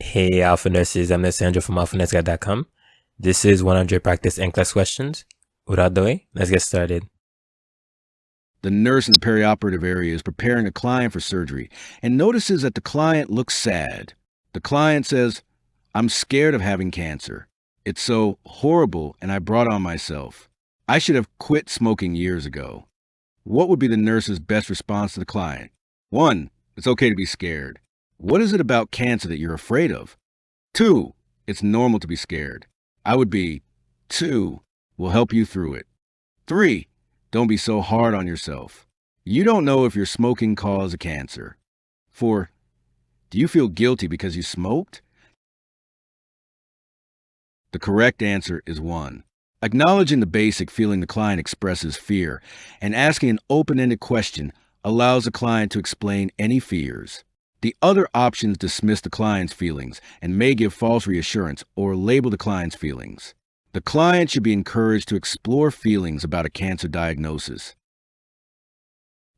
Hey, Alpha Nurses, I'm Licensure from alphanursguide.com. This is 100 practice NCLEX questions. Without the way, let's get started. The nurse in the perioperative area is preparing a client for surgery and notices that the client looks sad. The client says, "I'm scared of having cancer. It's so horrible and I brought on myself. I should have quit smoking years ago." What would be the nurse's best response to the client? 1. It's okay to be scared. What is it about cancer that you're afraid of? 2. It's normal to be scared. I would be, 2. We'll help you through it. 3. Don't be so hard on yourself. You don't know if your smoking caused a cancer. 4. Do you feel guilty because you smoked? The correct answer is 1. Acknowledging the basic feeling the client expresses fear and asking an open-ended question allows the client to explain any fears. The other options dismiss the client's feelings and may give false reassurance or label the client's feelings. The client should be encouraged to explore feelings about a cancer diagnosis.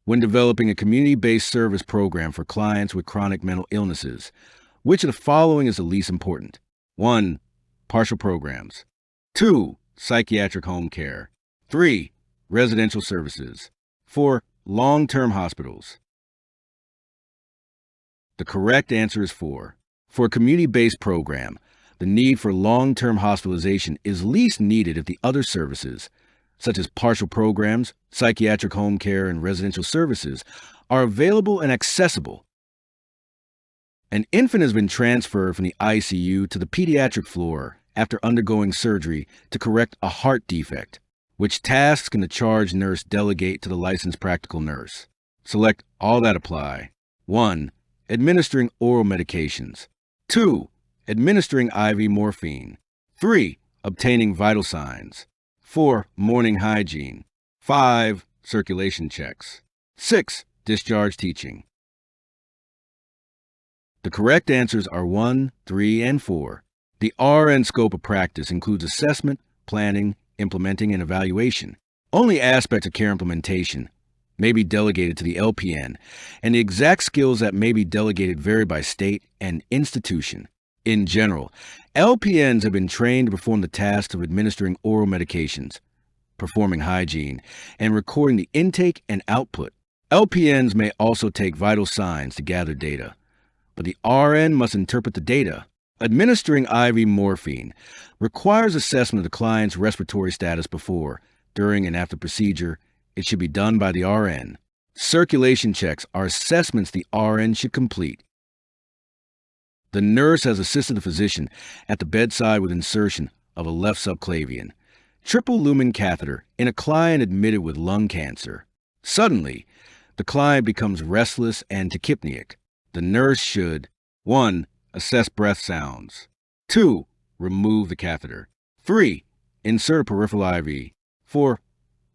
When developing a community-based service program for clients with chronic mental illnesses, which of the following is the least important? 1. Partial programs. 2. Psychiatric home care. 3. Residential services. 4. Long-term hospitals. The correct answer is 4. For a community-based program, the need for long-term hospitalization is least needed if the other services, such as partial programs, psychiatric home care, and residential services, are available and accessible. An infant has been transferred from the ICU to the pediatric floor after undergoing surgery to correct a heart defect. Which tasks can the charge nurse delegate to the licensed practical nurse? Select all that apply. 1. Administering oral medications. 2. Administering IV morphine. 3. Obtaining vital signs. 4. Morning hygiene. 5. Circulation checks. 6. Discharge teaching. The correct answers are 1, 3, and 4. The RN scope of practice includes assessment, planning, implementing, and evaluation. Only aspects of care implementation may be delegated to the LPN, and the exact skills that may be delegated vary by state and institution. In general, LPNs have been trained to perform the tasks of administering oral medications, performing hygiene, and recording the intake and output. LPNs may also take vital signs to gather data, but the RN must interpret the data. Administering IV morphine requires assessment of the client's respiratory status before, during, and after procedure. It should be done by the RN. Circulation checks are assessments the RN should complete. The nurse has assisted the physician at the bedside with insertion of a left subclavian, triple lumen catheter in a client admitted with lung cancer. Suddenly, the client becomes restless and tachypneic. The nurse should 1. Assess breath sounds. 2. Remove the catheter. 3. Insert a peripheral IV. 4.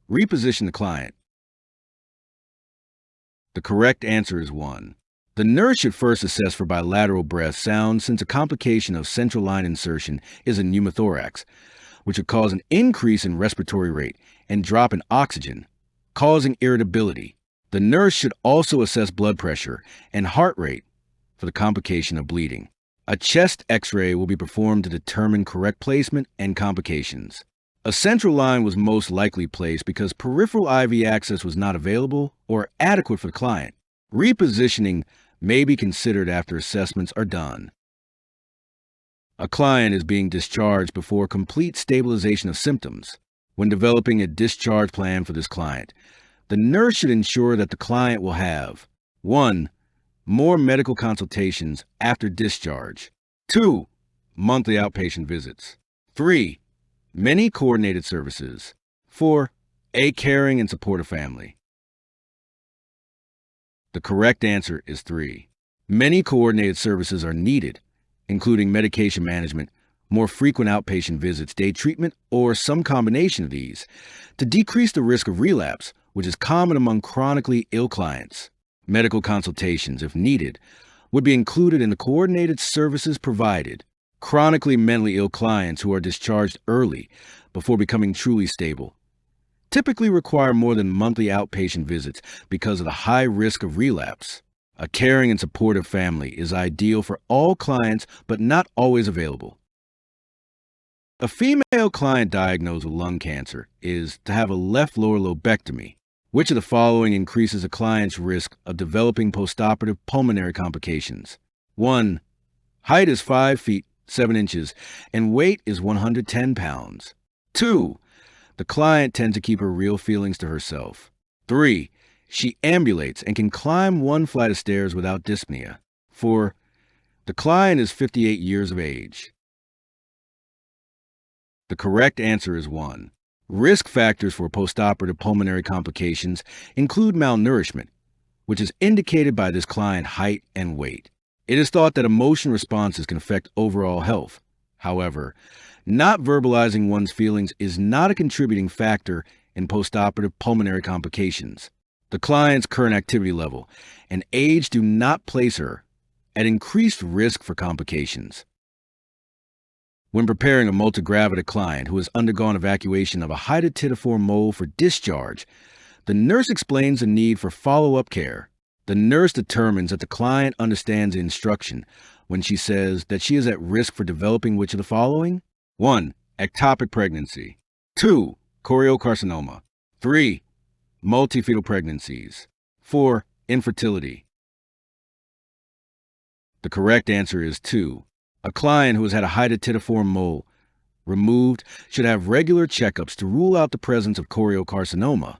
Reposition the client. The correct answer is 1. The nurse should first assess for bilateral breath sounds since a complication of central line insertion is a pneumothorax, which would cause an increase in respiratory rate and drop in oxygen, causing irritability. The nurse should also assess blood pressure and heart rate for the complication of bleeding. A chest X-ray will be performed to determine correct placement and complications. A central line was most likely placed because peripheral IV access was not available or adequate for the client. Repositioning may be considered after assessments are done. A client is being discharged before complete stabilization of symptoms. When developing a discharge plan for this client, the nurse should ensure that the client will have 1. More medical consultations after discharge. 2. Monthly outpatient visits. 3. Many coordinated services. 4. A caring and supportive family. The correct answer is 3. Many coordinated services are needed, including medication management, more frequent outpatient visits, day treatment, or some combination of these, to decrease the risk of relapse, which is common among chronically ill clients. Medical consultations, if needed, would be included in the coordinated services provided. Chronically mentally ill clients who are discharged early before becoming truly stable typically require more than monthly outpatient visits because of the high risk of relapse. A caring and supportive family is ideal for all clients, but not always available. A female client diagnosed with lung cancer is to have a left lower lobectomy. Which of the following increases a client's risk of developing postoperative pulmonary complications? 1. Height is 5 feet 7 inches and weight is 110 pounds. 2. The client tends to keep her real feelings to herself. 3. She ambulates and can climb one flight of stairs without dyspnea. 4. The client is 58 years of age. The correct answer is 1. Risk factors for postoperative pulmonary complications include malnourishment, which is indicated by this client's height and weight. It is thought that emotion responses can affect overall health. However, not verbalizing one's feelings is not a contributing factor in postoperative pulmonary complications. The client's current activity level and age do not place her at increased risk for complications. When preparing a multigravida client who has undergone evacuation of a hydatidiform mole for discharge, the nurse explains the need for follow-up care. The nurse determines that the client understands the instruction when she says that she is at risk for developing which of the following? 1. Ectopic pregnancy. 2. Choriocarcinoma. 3. Multifetal pregnancies. 4. Infertility. The correct answer is 2. A client who has had a hydatidiform mole removed should have regular checkups to rule out the presence of choriocarcinoma,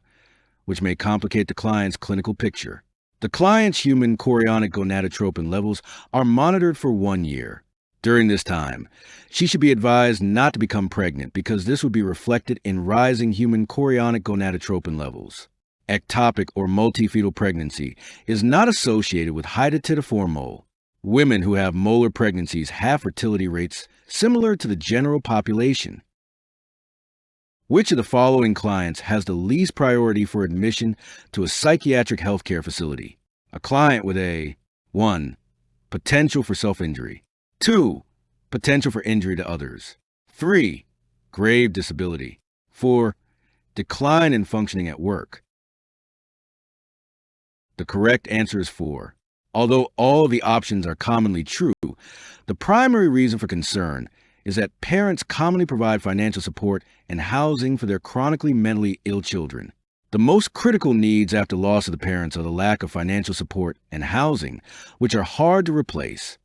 which may complicate the client's clinical picture. The client's human chorionic gonadotropin levels are monitored for 1 year. During this time, she should be advised not to become pregnant because this would be reflected in rising human chorionic gonadotropin levels. Ectopic or multifetal pregnancy is not associated with hydatidiform mole. Women who have molar pregnancies have fertility rates similar to the general population. Which of the following clients has the least priority for admission to a psychiatric healthcare facility? A client with a 1. Potential for self-injury. 2. Potential for injury to others. 3. Grave disability. 4. Decline in functioning at work. The correct answer is 4. Although all of the options are commonly true, the primary reason for concern is that parents commonly provide financial support and housing for their chronically mentally ill children. The most critical needs after loss of the parents are the lack of financial support and housing, which are hard to replace.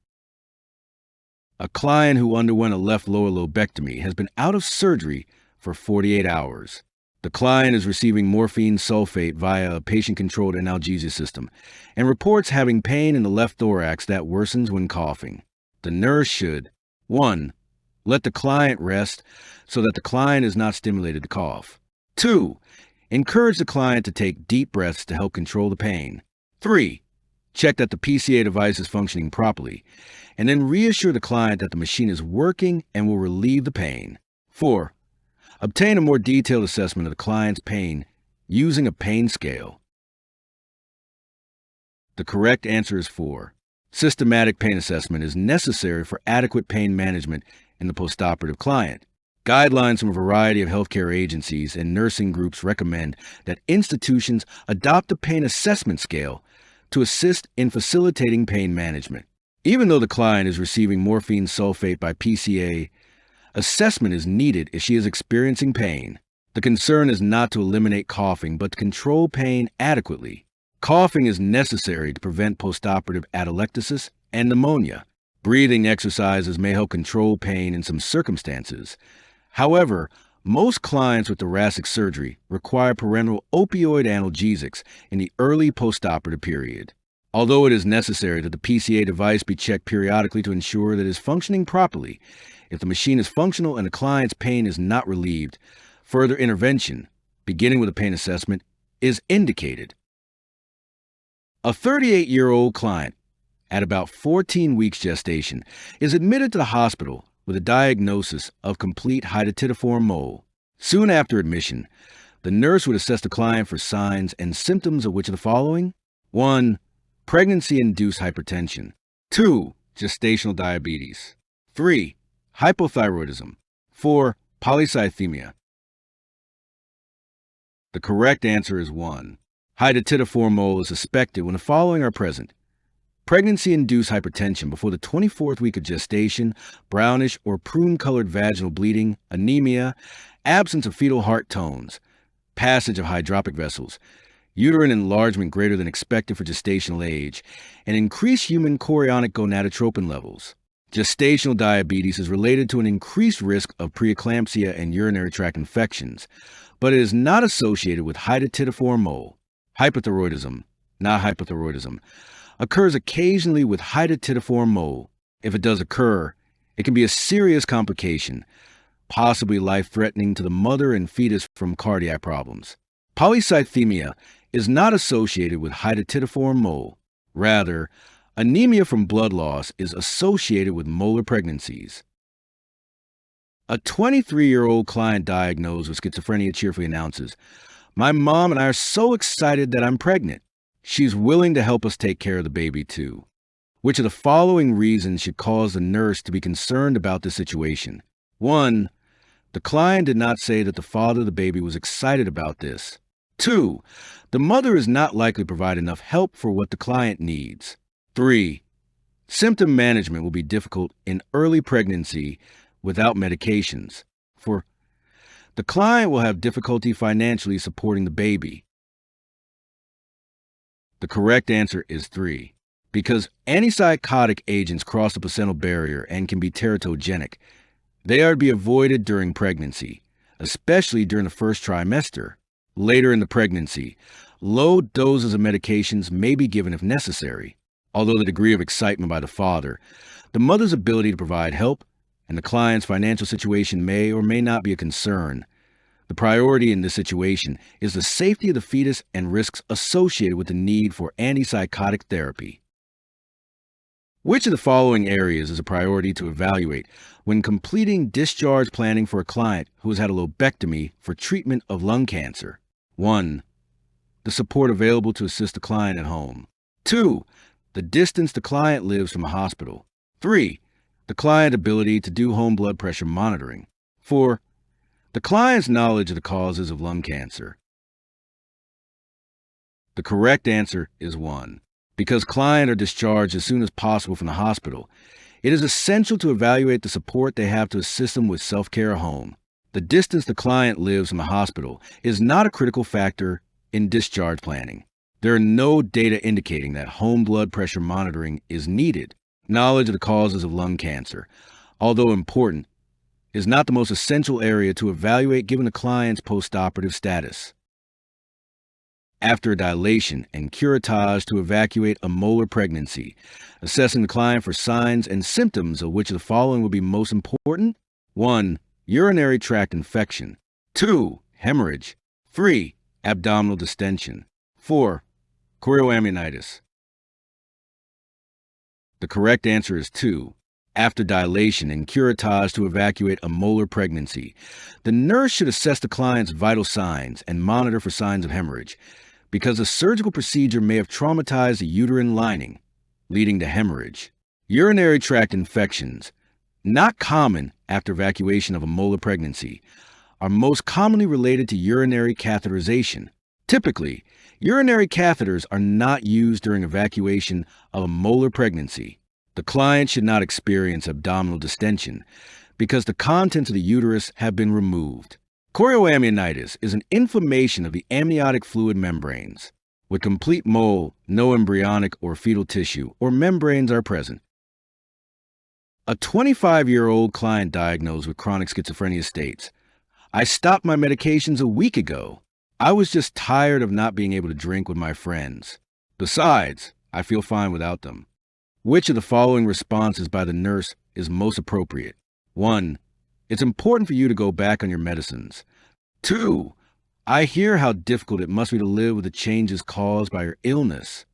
A client who underwent a left lower lobectomy has been out of surgery for 48 hours. The client is receiving morphine sulfate via a patient-controlled analgesia system and reports having pain in the left thorax that worsens when coughing. The nurse should 1. Let the client rest so that the client is not stimulated to cough. 2. Encourage the client to take deep breaths to help control the pain. 3. Check that the PCA device is functioning properly, and then reassure the client that the machine is working and will relieve the pain. 4. Obtain a more detailed assessment of the client's pain using a pain scale. The correct answer is 4. Systematic pain assessment is necessary for adequate pain management in the postoperative client. Guidelines from a variety of healthcare agencies and nursing groups recommend that institutions adopt a pain assessment scale to assist in facilitating pain management. Even though the client is receiving morphine sulfate by PCA, assessment is needed if she is experiencing pain. The concern is not to eliminate coughing, but to control pain adequately. Coughing is necessary to prevent postoperative atelectasis and pneumonia. Breathing exercises may help control pain in some circumstances. However, most clients with thoracic surgery require parenteral opioid analgesics in the early postoperative period. Although it is necessary that the PCA device be checked periodically to ensure that it is functioning properly, if the machine is functional and the client's pain is not relieved, further intervention, beginning with a pain assessment, is indicated. A 38-year-old client at about 14 weeks gestation is admitted to the hospital with a diagnosis of complete hydatidiform mole. Soon after admission, the nurse would assess the client for signs and symptoms of which of the following? 1. Pregnancy-induced hypertension. 2. Gestational diabetes. 3. Hypothyroidism. 4. Polycythemia. The correct answer is 1. Hydatidiform mole is suspected when the following are present: pregnancy-induced hypertension before the 24th week of gestation, brownish or prune-colored vaginal bleeding, anemia, absence of fetal heart tones, passage of hydropic vessels, uterine enlargement greater than expected for gestational age, and increased human chorionic gonadotropin levels. Gestational diabetes is related to an increased risk of preeclampsia and urinary tract infections, but it is not associated with hydatidiform mole. Hypothyroidism, not hypothyroidism, occurs occasionally with hydatidiform mole. If it does occur, it can be a serious complication, possibly life-threatening to the mother and fetus from cardiac problems. Polycythemia is not associated with hydatidiform mole. Rather, anemia from blood loss is associated with molar pregnancies. A 23-year-old client diagnosed with schizophrenia cheerfully announces, "My mom and I are so excited that I'm pregnant. She's willing to help us take care of the baby too." Which of the following reasons should cause the nurse to be concerned about this situation? 1. The client did not say that the father of the baby was excited about this. 2. The mother is not likely to provide enough help for what the client needs. 3. Symptom management will be difficult in early pregnancy without medications. 4. The client will have difficulty financially supporting the baby. The correct answer is 3. Because antipsychotic agents cross the placental barrier and can be teratogenic, they are to be avoided during pregnancy, especially during the first trimester. Later in the pregnancy, low doses of medications may be given if necessary. Although the degree of excitement by the father, the mother's ability to provide help, and the client's financial situation may or may not be a concern. The priority in this situation is the safety of the fetus and risks associated with the need for antipsychotic therapy. Which of the following areas is a priority to evaluate when completing discharge planning for a client who has had a lobectomy for treatment of lung cancer? 1. The support available to assist the client at home. 2. The distance the client lives from a hospital. 3. The client's ability to do home blood pressure monitoring. 4. The client's knowledge of the causes of lung cancer. The correct answer is 1. Because clients are discharged as soon as possible from the hospital, it is essential to evaluate the support they have to assist them with self-care at home. The distance the client lives from the hospital is not a critical factor in discharge planning. There are no data indicating that home blood pressure monitoring is needed. Knowledge of the causes of lung cancer, although important, is not the most essential area to evaluate given the client's postoperative status. After dilation and curettage to evacuate a molar pregnancy, assessing the client for signs and symptoms of which of the following will be most important? 1. Urinary tract infection. 2. Hemorrhage. 3. Abdominal distension. 4. Chorioamnionitis. The correct answer is 2. After dilation and curettage to evacuate a molar pregnancy, the nurse should assess the client's vital signs and monitor for signs of hemorrhage, because a surgical procedure may have traumatized the uterine lining, leading to hemorrhage. Urinary tract infections, not common after evacuation of a molar pregnancy, are most commonly related to urinary catheterization. Typically, urinary catheters are not used during evacuation of a molar pregnancy. The client should not experience abdominal distension because the contents of the uterus have been removed. Chorioamnionitis is an inflammation of the amniotic fluid membranes. With complete mole, no embryonic or fetal tissue or membranes are present. A 25-year-old client diagnosed with chronic schizophrenia states, "I stopped my medications a week ago. I was just tired of not being able to drink with my friends. Besides, I feel fine without them." Which of the following responses by the nurse is most appropriate? 1. It's important for you to go back on your medicines. 2. I hear how difficult it must be to live with the changes caused by your illness.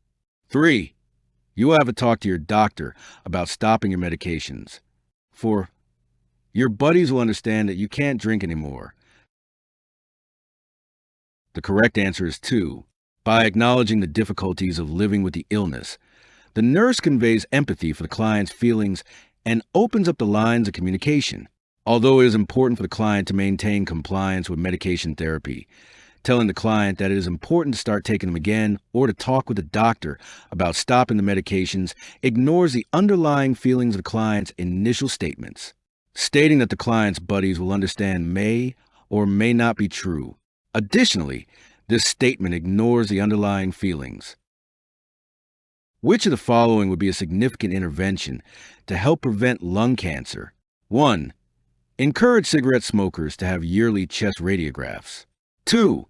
3. You will have a talk to your doctor about stopping your medications. 4. Your buddies will understand that you can't drink anymore. The correct answer is 2. By acknowledging the difficulties of living with the illness, the nurse conveys empathy for the client's feelings and opens up the lines of communication. Although it is important for the client to maintain compliance with medication therapy, telling the client that it is important to start taking them again or to talk with the doctor about stopping the medications ignores the underlying feelings of the client's initial statements. Stating that the client's buddies will understand may or may not be true. Additionally, this statement ignores the underlying feelings. Which of the following would be a significant intervention to help prevent lung cancer? 1. Encourage cigarette smokers to have yearly chest radiographs. 2.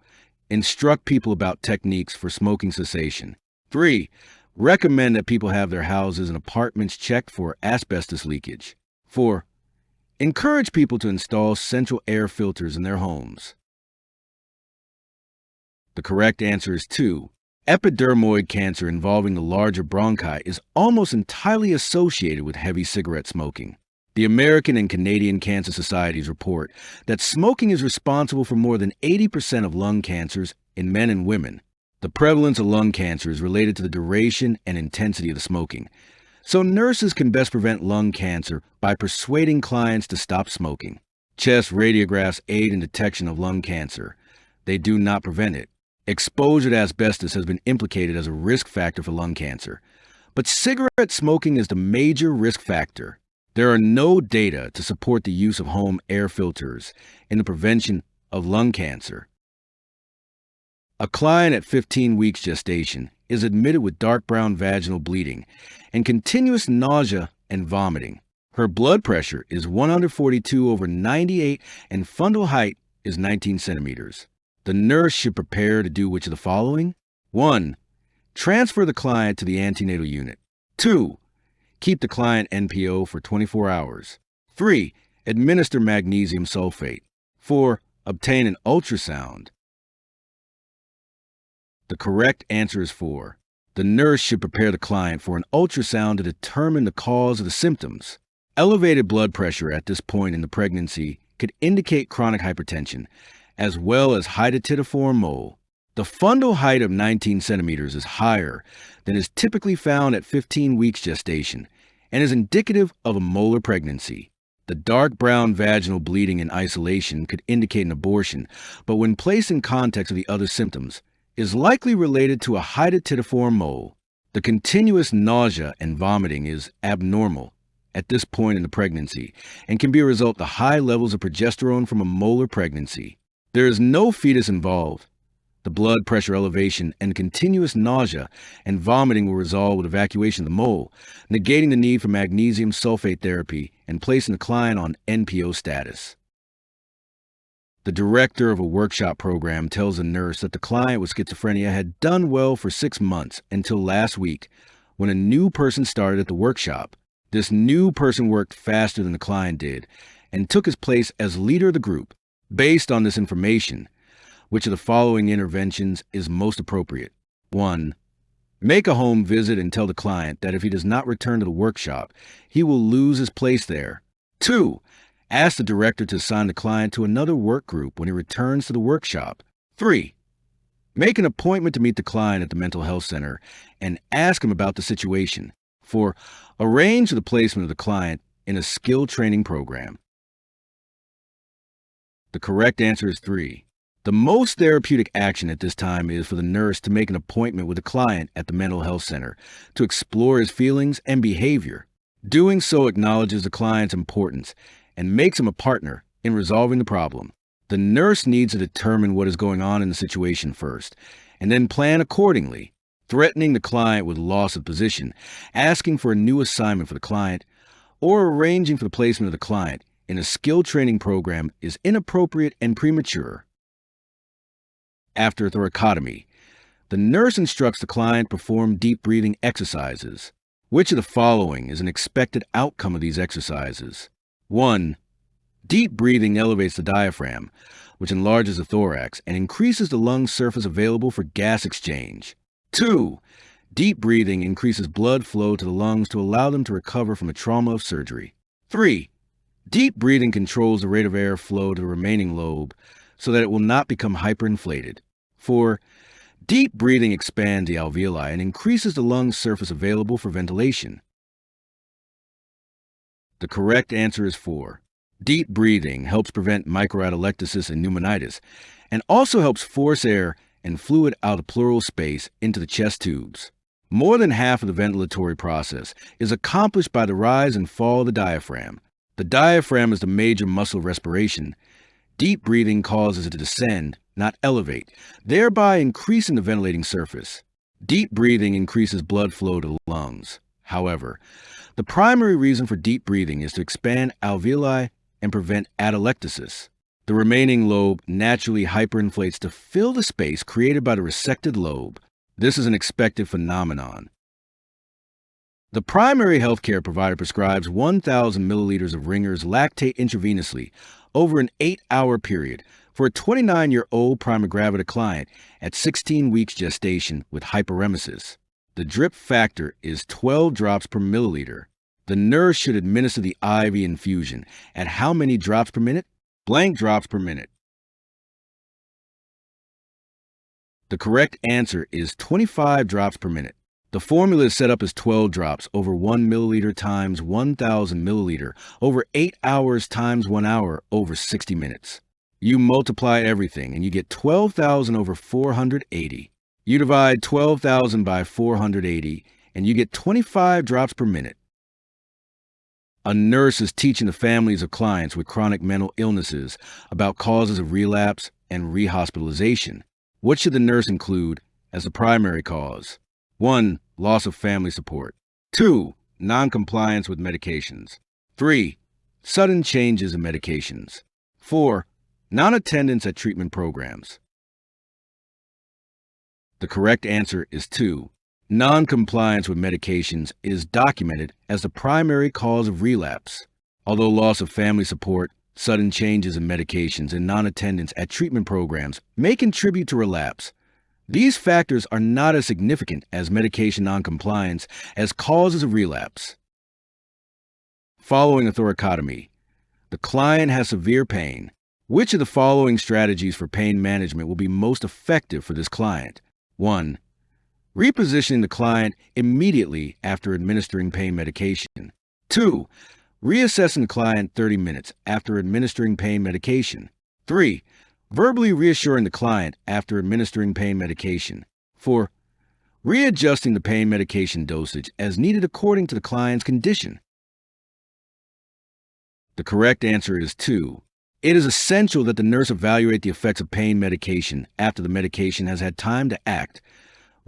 Instruct people about techniques for smoking cessation. 3. Recommend that people have their houses and apartments checked for asbestos leakage. 4. Encourage people to install central air filters in their homes. The correct answer is 2. Epidermoid cancer involving the larger bronchi is almost entirely associated with heavy cigarette smoking. The American and Canadian Cancer Societies report that smoking is responsible for more than 80% of lung cancers in men and women. The prevalence of lung cancer is related to the duration and intensity of the smoking. So nurses can best prevent lung cancer by persuading clients to stop smoking. Chest radiographs aid in detection of lung cancer. They do not prevent it. Exposure to asbestos has been implicated as a risk factor for lung cancer, but cigarette smoking is the major risk factor. There are no data to support the use of home air filters in the prevention of lung cancer. A client at 15 weeks gestation is admitted with dark brown vaginal bleeding and continuous nausea and vomiting. Her blood pressure is 142/98 and fundal height is 19 centimeters. The nurse should prepare to do which of the following? 1. Transfer the client to the antenatal unit. 2. Keep the client NPO for 24 hours. 3. Administer magnesium sulfate. 4. Obtain an ultrasound. The correct answer is 4. The nurse should prepare the client for an ultrasound to determine the cause of the symptoms. Elevated blood pressure at this point in the pregnancy could indicate chronic hypertension, as well as hydatidiform mole. The fundal height of 19 centimeters is higher than is typically found at 15 weeks gestation and is indicative of a molar pregnancy. The dark brown vaginal bleeding in isolation could indicate an abortion, but when placed in context of the other symptoms, is likely related to a hydatidiform mole. The continuous nausea and vomiting is abnormal at this point in the pregnancy and can be a result of high levels of progesterone from a molar pregnancy. There is no fetus involved. The blood pressure elevation and continuous nausea and vomiting will resolve with evacuation of the mole, negating the need for magnesium sulfate therapy and placing the client on NPO status. The director of a workshop program tells the nurse that the client with schizophrenia had done well for 6 months until last week when a new person started at the workshop. This new person worked faster than the client did and took his place as leader of the group. Based on this information, which of the following interventions is most appropriate? 1. Make a home visit and tell the client that if he does not return to the workshop, he will lose his place there. 2. Ask the director to assign the client to another work group when he returns to the workshop. 3. Make an appointment to meet the client at the mental health center and ask him about the situation. 4. Arrange for the placement of the client in a skill training program. The correct answer is 3. The most therapeutic action at this time is for the nurse to make an appointment with the client at the mental health center to explore his feelings and behavior. Doing so acknowledges the client's importance and makes him a partner in resolving the problem. The nurse needs to determine what is going on in the situation first, and then plan accordingly. Threatening the client with loss of position, asking for a new assignment for the client, or arranging for the placement of the client in a skill training program is inappropriate and premature. After thoracotomy, the nurse instructs the client to perform deep breathing exercises. Which of the following is an expected outcome of these exercises? 1. Deep breathing elevates the diaphragm, which enlarges the thorax and increases the lung surface available for gas exchange. 2. Deep breathing increases blood flow to the lungs to allow them to recover from the trauma of surgery. 3. Deep breathing controls the rate of air flow to the remaining lobe so that it will not become hyperinflated. 4. Deep breathing expands the alveoli and increases the lung surface available for ventilation. The correct answer is 4. Deep breathing helps prevent microatelectasis and pneumonitis, and also helps force air and fluid out of pleural space into the chest tubes. More than half of the ventilatory process is accomplished by the rise and fall of the diaphragm. The diaphragm is the major muscle of respiration. Deep breathing causes it to descend, not elevate, thereby increasing the ventilating surface. Deep breathing increases blood flow to the lungs. However, the primary reason for deep breathing is to expand alveoli and prevent atelectasis. The remaining lobe naturally hyperinflates to fill the space created by the resected lobe. This is an expected phenomenon. The primary healthcare provider prescribes 1,000 milliliters of Ringer's lactate intravenously over an 8-hour period for a 29-year-old prima gravida client at 16 weeks gestation with hyperemesis. The drip factor is 12 drops per milliliter. The nurse should administer the IV infusion at how many drops per minute? Blank drops per minute. The correct answer is 25 drops per minute. The formula is set up as 12 drops over 1 milliliter times 1,000 milliliter over 8 hours times 1 hour over 60 minutes. You multiply everything and you get 12,000 over 480. You divide 12,000 by 480 and you get 25 drops per minute. A nurse is teaching the families of clients with chronic mental illnesses about causes of relapse and rehospitalization. What should the nurse include as the primary cause? 1. Loss of family support. 2. Noncompliance with medications. 3. Sudden changes in medications. 4. Non-attendance at treatment programs. The correct answer is 2. Noncompliance with medications is documented as the primary cause of relapse. Although loss of family support, sudden changes in medications, and non-attendance at treatment programs may contribute to relapse, these factors are not as significant as medication noncompliance as causes of relapse. Following a thoracotomy, the client has severe pain. Which of the following strategies for pain management will be most effective for this client? 1. Repositioning the client immediately after administering pain medication. 2. Reassessing the client 30 minutes after administering pain medication. 3. Verbally reassuring the client after administering pain medication. 4. Readjusting the pain medication dosage as needed according to the client's condition. The correct answer is 2. It is essential that the nurse evaluate the effects of pain medication after the medication has had time to act.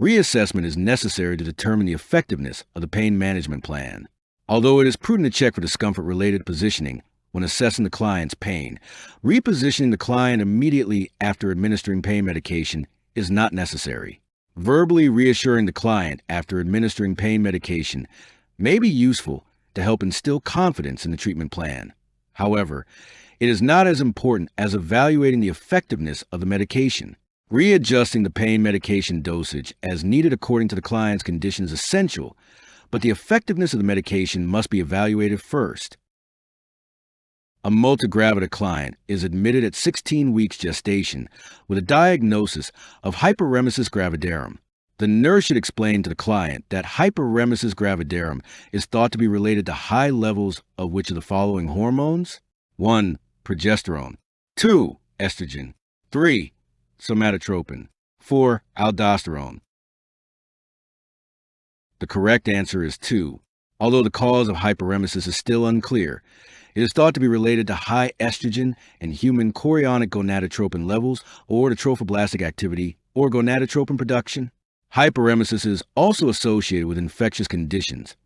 Reassessment is necessary to determine the effectiveness of the pain management plan. Although it is prudent to check for discomfort-related positioning when assessing the client's pain, repositioning the client immediately after administering pain medication is not necessary. Verbally reassuring the client after administering pain medication may be useful to help instill confidence in the treatment plan. However, it is not as important as evaluating the effectiveness of the medication. Readjusting the pain medication dosage as needed according to the client's condition is essential, but the effectiveness of the medication must be evaluated first. A multigravida client is admitted at 16 weeks gestation with a diagnosis of hyperemesis gravidarum. The nurse should explain to the client that hyperemesis gravidarum is thought to be related to high levels of which of the following hormones? 1. Progesterone. 2. Estrogen. 3. Somatotropin. 4. Aldosterone. The correct answer is 2. Although the cause of hyperemesis is still unclear, it is thought to be related to high estrogen and human chorionic gonadotropin levels or to trophoblastic activity or gonadotropin production. Hyperemesis is also associated with infectious conditions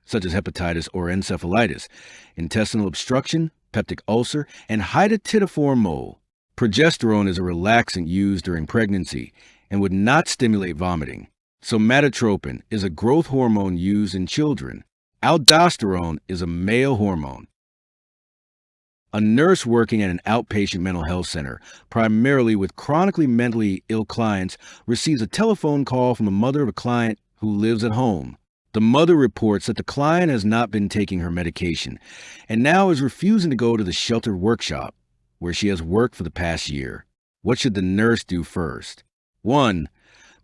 such as hepatitis or encephalitis, intestinal obstruction, peptic ulcer, and hydatidiform mole. Progesterone is a relaxant used during pregnancy and would not stimulate vomiting. Somatotropin is a growth hormone used in children. Aldosterone is a male hormone. A nurse working at an outpatient mental health center, primarily with chronically mentally ill clients, receives a telephone call from the mother of a client who lives at home. The mother reports that the client has not been taking her medication and now is refusing to go to the sheltered workshop where she has worked for the past year. What should the nurse do first? 1.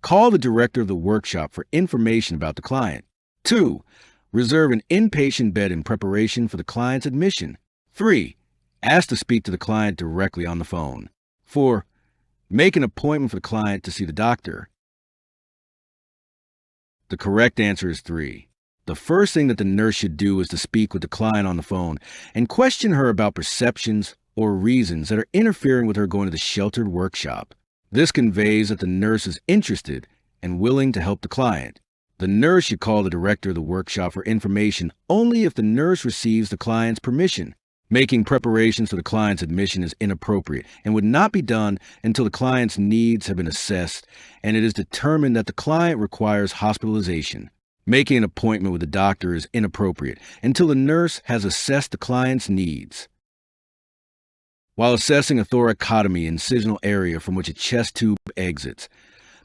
Call the director of the workshop for information about the client. 2. Reserve an inpatient bed in preparation for the client's admission. 3. Ask to speak to the client directly on the phone. 4. Make an appointment for the client to see the doctor. The correct answer is 3. The first thing that the nurse should do is to speak with the client on the phone and question her about perceptions or reasons that are interfering with her going to the sheltered workshop. This conveys that the nurse is interested and willing to help the client. The nurse should call the director of the workshop for information only if the nurse receives the client's permission. Making preparations for the client's admission is inappropriate and would not be done until the client's needs have been assessed and it is determined that the client requires hospitalization. Making an appointment with the doctor is inappropriate until the nurse has assessed the client's needs. While assessing a thoracotomy incisional area from which a chest tube exits,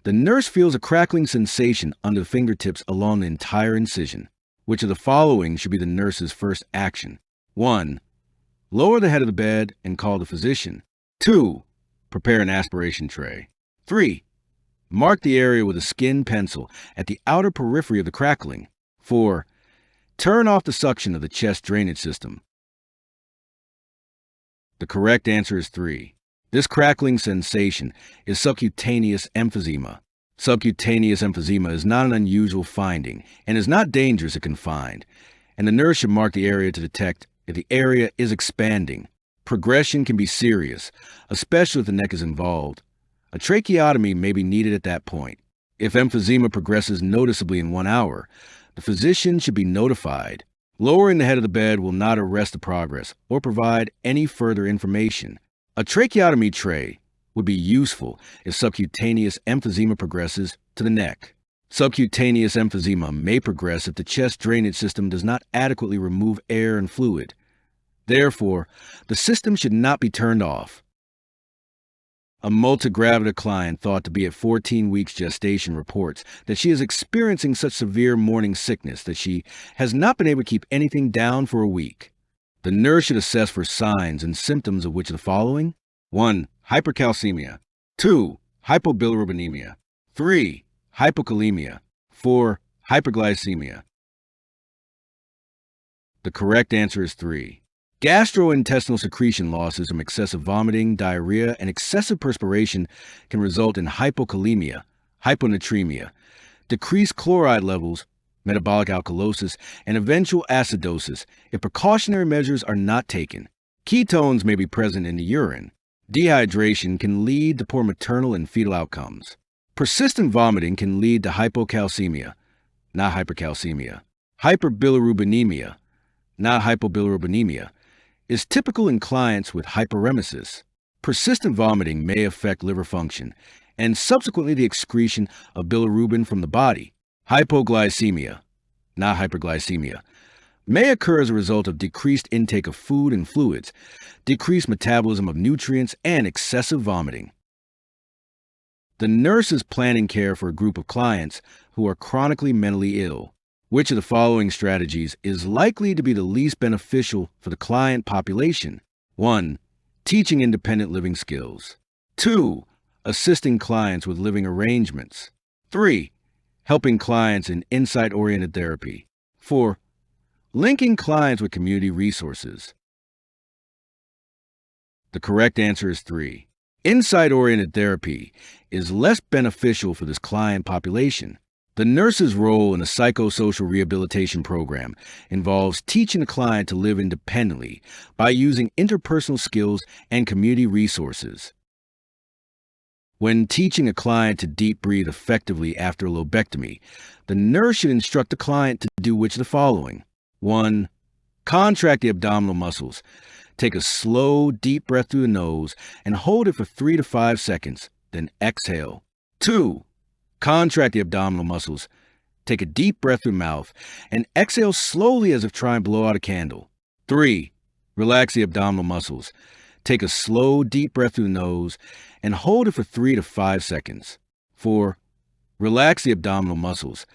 the nurse feels a crackling sensation under the fingertips along the entire incision. Which of the following should be the nurse's first action? 1. Lower the head of the bed and call the physician. 2. Prepare an aspiration tray. 3. Mark the area with a skin pencil at the outer periphery of the crackling. 4. Turn off the suction of the chest drainage system. The correct answer is 3. This crackling sensation is subcutaneous emphysema. Subcutaneous emphysema is not an unusual finding and is not dangerous if confined, and the nurse should mark the area to detect if the area is expanding. Progression can be serious, especially if the neck is involved. A tracheotomy may be needed at that point. If emphysema progresses noticeably in 1 hour, the physician should be notified. Lowering the head of the bed will not arrest the progress or provide any further information. A tracheotomy tray would be useful if subcutaneous emphysema progresses to the neck. Subcutaneous emphysema may progress if the chest drainage system does not adequately remove air and fluid. Therefore, the system should not be turned off. A multigravida client thought to be at 14 weeks gestation reports that she is experiencing such severe morning sickness that she has not been able to keep anything down for a week. The nurse should assess for signs and symptoms of which of the following? 1. Hypercalcemia. 2. Hypobilirubinemia. 3. Hypokalemia. 4. Hyperglycemia. The correct answer is 3. Gastrointestinal secretion losses from excessive vomiting, diarrhea, and excessive perspiration can result in hypokalemia, hyponatremia, decreased chloride levels, metabolic alkalosis, and eventual acidosis if precautionary measures are not taken. Ketones may be present in the urine. Dehydration can lead to poor maternal and fetal outcomes. Persistent vomiting can lead to hypocalcemia, not hypercalcemia. Hyperbilirubinemia, not hypobilirubinemia, is typical in clients with hyperemesis. Persistent vomiting may affect liver function and subsequently the excretion of bilirubin from the body. Hypoglycemia, not hyperglycemia, may occur as a result of decreased intake of food and fluids, decreased metabolism of nutrients, and excessive vomiting. The nurse is planning care for a group of clients who are chronically mentally ill. Which of the following strategies is likely to be the least beneficial for the client population? 1. Teaching independent living skills. 2. Assisting clients with living arrangements. 3. Helping clients in insight-oriented therapy. 4. Linking clients with community resources. The correct answer is 3. Insight-oriented therapy is less beneficial for this client population. The nurse's role in a psychosocial rehabilitation program involves teaching the client to live independently by using interpersonal skills and community resources. When teaching a client to deep breathe effectively after a lobectomy, the nurse should instruct the client to do which of the following? 1. Contract the abdominal muscles. Take a slow, deep breath through the nose and hold it for 3 to 5 seconds, then exhale. 2. Contract the abdominal muscles. Take a deep breath through the mouth and exhale slowly as if trying to blow out a candle. 3. Relax the abdominal muscles. Take a slow, deep breath through the nose and hold it for 3 to 5 seconds. 4. Relax the abdominal muscles.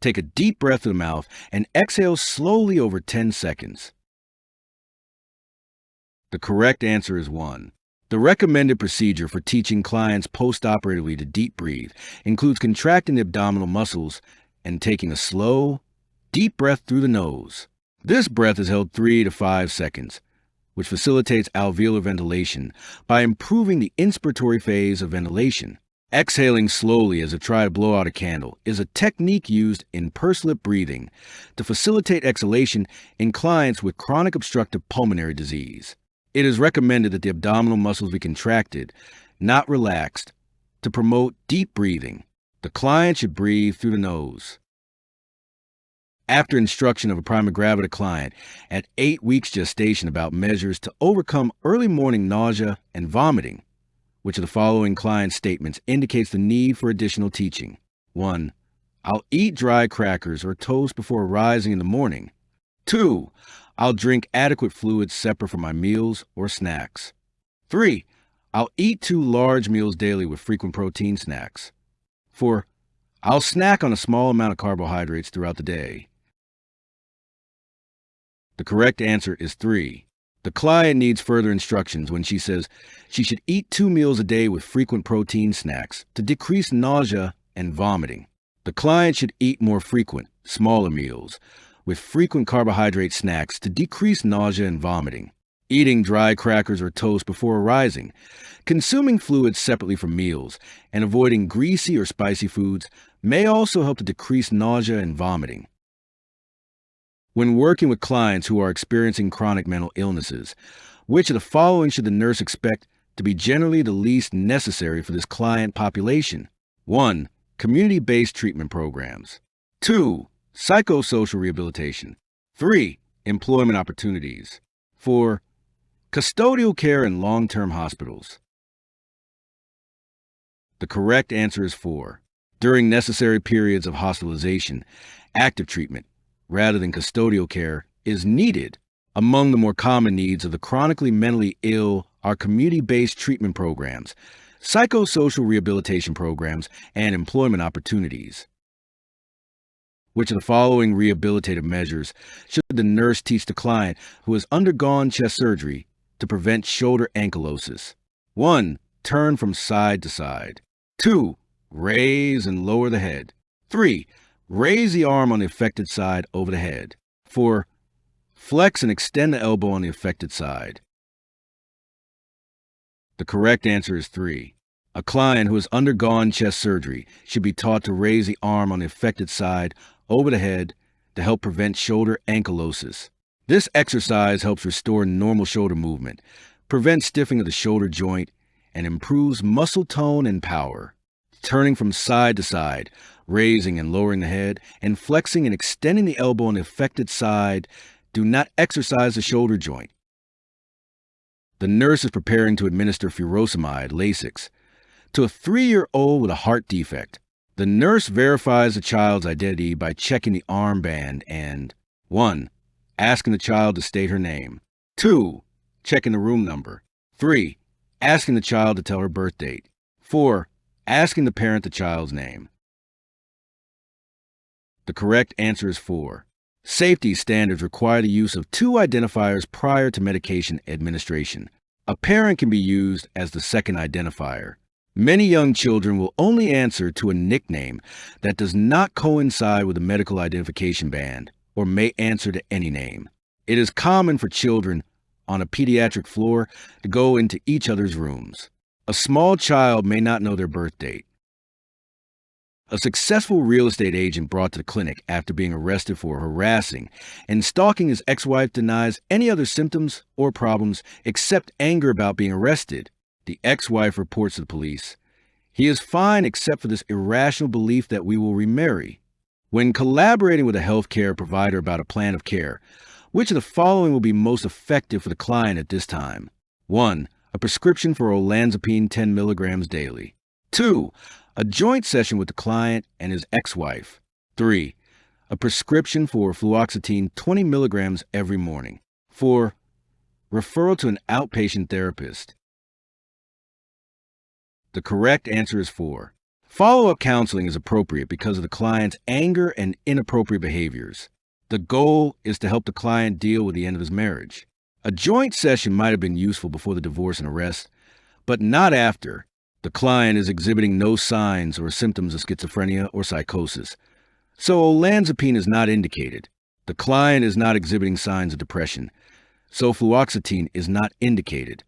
Take a deep breath through the mouth and exhale slowly over 10 seconds. The correct answer is 1. The recommended procedure for teaching clients post-operatively to deep breathe includes contracting the abdominal muscles and taking a slow, deep breath through the nose. This breath is held 3 to 5 seconds. which facilitates alveolar ventilation by improving the inspiratory phase of ventilation. Exhaling slowly as if trying to blow out a candle is a technique used in pursed lip breathing to facilitate exhalation in clients with chronic obstructive pulmonary disease. It is recommended that the abdominal muscles be contracted, not relaxed, to promote deep breathing. The client should breathe through the nose. After instruction of a prima gravida client at 8 weeks gestation about measures to overcome early morning nausea and vomiting, which of the following client statements indicates the need for additional teaching? 1. I'll eat dry crackers or toast before rising in the morning. 2. I'll drink adequate fluids separate from my meals or snacks. 3. I'll eat 2 large meals daily with frequent protein snacks. 4. I'll snack on a small amount of carbohydrates throughout the day. The correct answer is 3. The client needs further instructions when she says she should eat 2 meals a day with frequent protein snacks to decrease nausea and vomiting. The client should eat more frequent, smaller meals with frequent carbohydrate snacks to decrease nausea and vomiting. Eating dry crackers or toast before arising, consuming fluids separately from meals, and avoiding greasy or spicy foods may also help to decrease nausea and vomiting. When working with clients who are experiencing chronic mental illnesses, which of the following should the nurse expect to be generally the least necessary for this client population? 1. Community-based treatment programs. 2. Psychosocial rehabilitation. 3. Employment opportunities. 4. Custodial care in long-term hospitals. The correct answer is 4. During necessary periods of hospitalization, active treatment, rather than custodial care, is needed. Among the more common needs of the chronically mentally ill are community-based treatment programs, psychosocial rehabilitation programs, and employment opportunities. Which of the following rehabilitative measures should the nurse teach the client who has undergone chest surgery to prevent shoulder ankylosis? 1. Turn from side to side. 2. Raise and lower the head. 3. Raise the arm on the affected side over the head. 4. Flex and extend the elbow on the affected side. The correct answer is 3. A client who has undergone chest surgery should be taught to raise the arm on the affected side over the head to help prevent shoulder ankylosis. This exercise helps restore normal shoulder movement, prevents stiffening of the shoulder joint, and improves muscle tone and power. Turning from side to side, raising and lowering the head, and flexing and extending the elbow on the affected side do not exercise the shoulder joint. The nurse is preparing to administer furosemide, Lasix, to a 3-year-old with a heart defect. The nurse verifies the child's identity by checking the armband and 1. Asking the child to state her name. 2. Checking the room number. 3. Asking the child to tell her birth date. 4. Asking the parent the child's name. The correct answer is 4. Safety standards require the use of 2 identifiers prior to medication administration. A parent can be used as the second identifier. Many young children will only answer to a nickname that does not coincide with a medical identification band, or may answer to any name. It is common for children on a pediatric floor to go into each other's rooms. A small child may not know their birth date. A successful real estate agent brought to the clinic after being arrested for harassing and stalking his ex-wife denies any other symptoms or problems except anger about being arrested. The ex-wife reports to the police. He is fine except for this irrational belief that we will remarry. When collaborating with a healthcare provider about a plan of care, which of the following will be most effective for the client at this time? 1. A prescription for olanzapine 10 milligrams daily. 2. A joint session with the client and his ex-wife. 3. A prescription for fluoxetine 20 milligrams every morning. 4. Referral to an outpatient therapist. The correct answer is 4. Follow-up counseling is appropriate because of the client's anger and inappropriate behaviors. The goal is to help the client deal with the end of his marriage. A joint session might have been useful before the divorce and arrest, but not after. The client is exhibiting no signs or symptoms of schizophrenia or psychosis, so olanzapine is not indicated. The client is not exhibiting signs of depression, so fluoxetine is not indicated.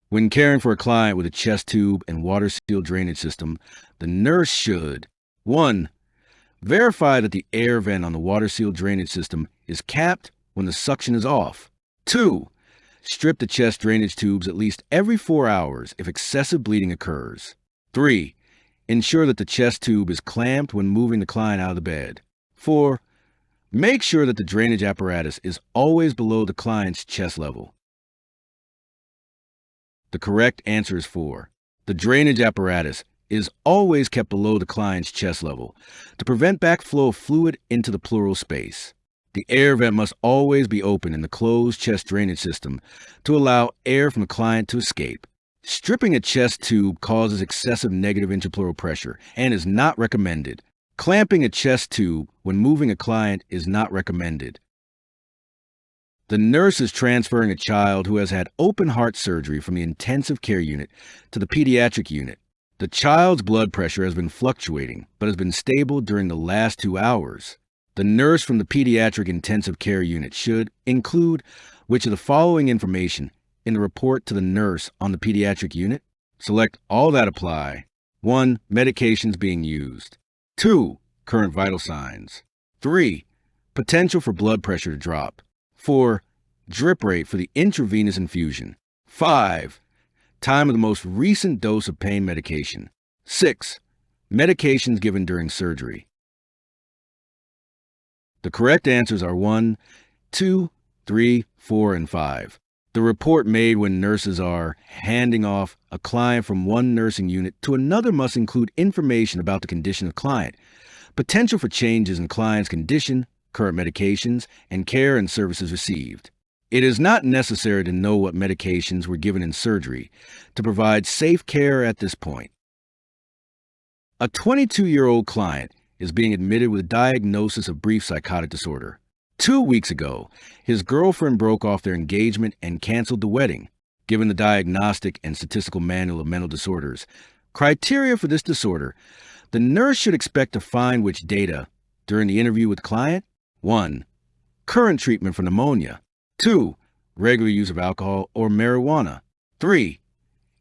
When caring for a client with a chest tube and water seal drainage system, the nurse should 1. Verify that the air vent on the water seal drainage system is capped when the suction is off. 2. Strip the chest drainage tubes at least every 4 hours if excessive bleeding occurs. 3. Ensure that the chest tube is clamped when moving the client out of the bed. 4. Make sure that the drainage apparatus is always below the client's chest level. The correct answer is 4. The drainage apparatus is always kept below the client's chest level to prevent backflow of fluid into the pleural space. The air vent must always be open in the closed chest drainage system to allow air from the client to escape. Stripping a chest tube causes excessive negative interpleural pressure and is not recommended. Clamping a chest tube when moving a client is not recommended. The nurse is transferring a child who has had open heart surgery from the intensive care unit to the pediatric unit. The child's blood pressure has been fluctuating, but has been stable during the last 2 hours. The nurse from the pediatric intensive care unit should include which of the following information in the report to the nurse on the pediatric unit? Select all that apply. 1. Medications being used. 2. Current vital signs. 3. Potential for blood pressure to drop. 4. Drip rate for the intravenous infusion. 5. Time of the most recent dose of pain medication. 6. Medications given during surgery. The correct answers are 1, 2, 3, 4, and 5. The report made when nurses are handing off a client from one nursing unit to another must include information about the condition of the client, potential for changes in client's condition, current medications, and care and services received. It is not necessary to know what medications were given in surgery to provide safe care at this point. A 22-year-old client is being admitted with a diagnosis of brief psychotic disorder. 2 weeks ago, his girlfriend broke off their engagement and canceled the wedding. Given the Diagnostic and Statistical Manual of Mental Disorders criteria for this disorder, the nurse should expect to find which data during the interview with the client? 1. Current treatment for pneumonia. 2. Regular use of alcohol or marijuana. 3.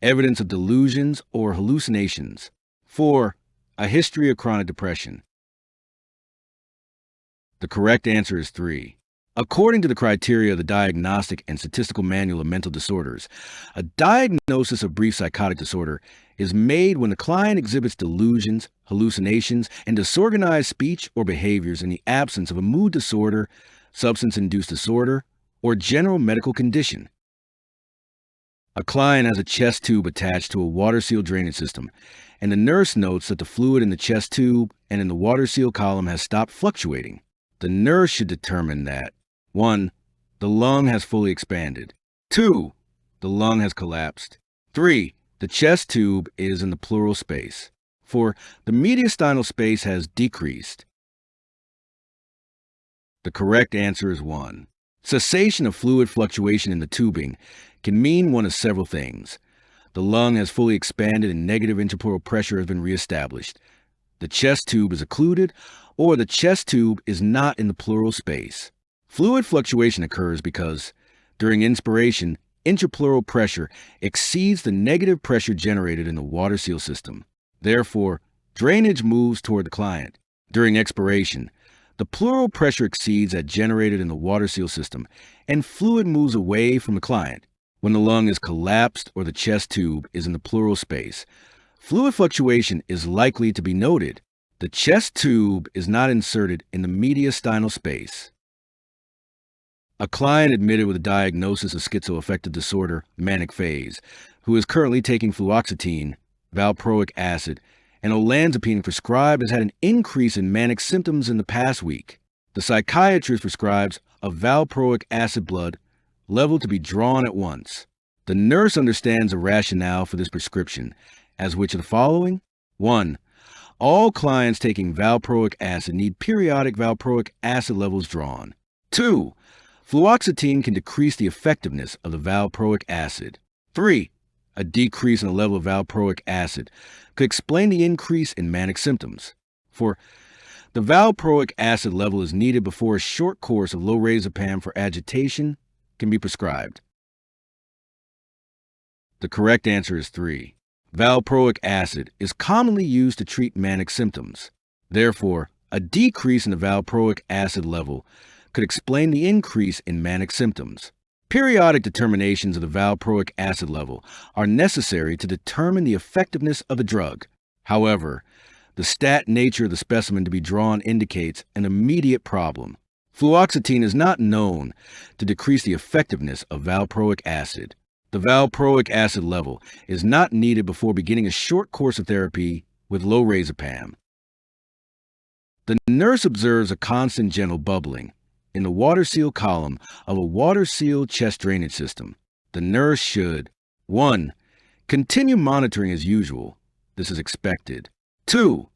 Evidence of delusions or hallucinations. 4. A history of chronic depression. The correct answer is 3. According to the criteria of the Diagnostic and Statistical Manual of Mental Disorders, a diagnosis of brief psychotic disorder is made when the client exhibits delusions, hallucinations, and disorganized speech or behaviors in the absence of a mood disorder, substance-induced disorder, or general medical condition. A client has a chest tube attached to a water seal drainage system, and the nurse notes that the fluid in the chest tube and in the water seal column has stopped fluctuating. The nurse should determine that 1. The lung has fully expanded. 2. The lung has collapsed. 3. The chest tube is in the pleural space. 4. The mediastinal space has decreased. The correct answer is 1. Cessation of fluid fluctuation in the tubing can mean one of several things. The lung has fully expanded and negative interpleural pressure has been reestablished. The chest tube is occluded, or the chest tube is not in the pleural space. Fluid fluctuation occurs because, during inspiration, interpleural pressure exceeds the negative pressure generated in the water seal system. Therefore, drainage moves toward the client. During expiration, the pleural pressure exceeds that generated in the water seal system, and fluid moves away from the client. When the lung is collapsed or the chest tube is in the pleural space, fluid fluctuation is likely to be noted. The chest tube is not inserted in the mediastinal space. A client admitted with a diagnosis of schizoaffective disorder, manic phase, who is currently taking fluoxetine, valproic acid, and olanzapine prescribed has had an increase in manic symptoms in the past week. The psychiatrist prescribes a valproic acid blood level to be drawn at once. The nurse understands the rationale for this prescription, as which of the following? 1. All clients taking valproic acid need periodic valproic acid levels drawn. 2. Fluoxetine can decrease the effectiveness of the valproic acid. 3. A decrease in the level of valproic acid could explain the increase in manic symptoms. 4. The valproic acid level is needed before a short course of lorazepam for agitation can be prescribed? The correct answer is 3. Valproic acid is commonly used to treat manic symptoms. Therefore, a decrease in the valproic acid level could explain the increase in manic symptoms. Periodic determinations of the valproic acid level are necessary to determine the effectiveness of the drug. However, the stat nature of the specimen to be drawn indicates an immediate problem. Fluoxetine is not known to decrease the effectiveness of valproic acid. The valproic acid level is not needed before beginning a short course of therapy with lorazepam. The nurse observes a constant gentle bubbling in the water seal column of a water seal chest drainage system. The nurse should 1. Continue monitoring as usual. This is expected. 2.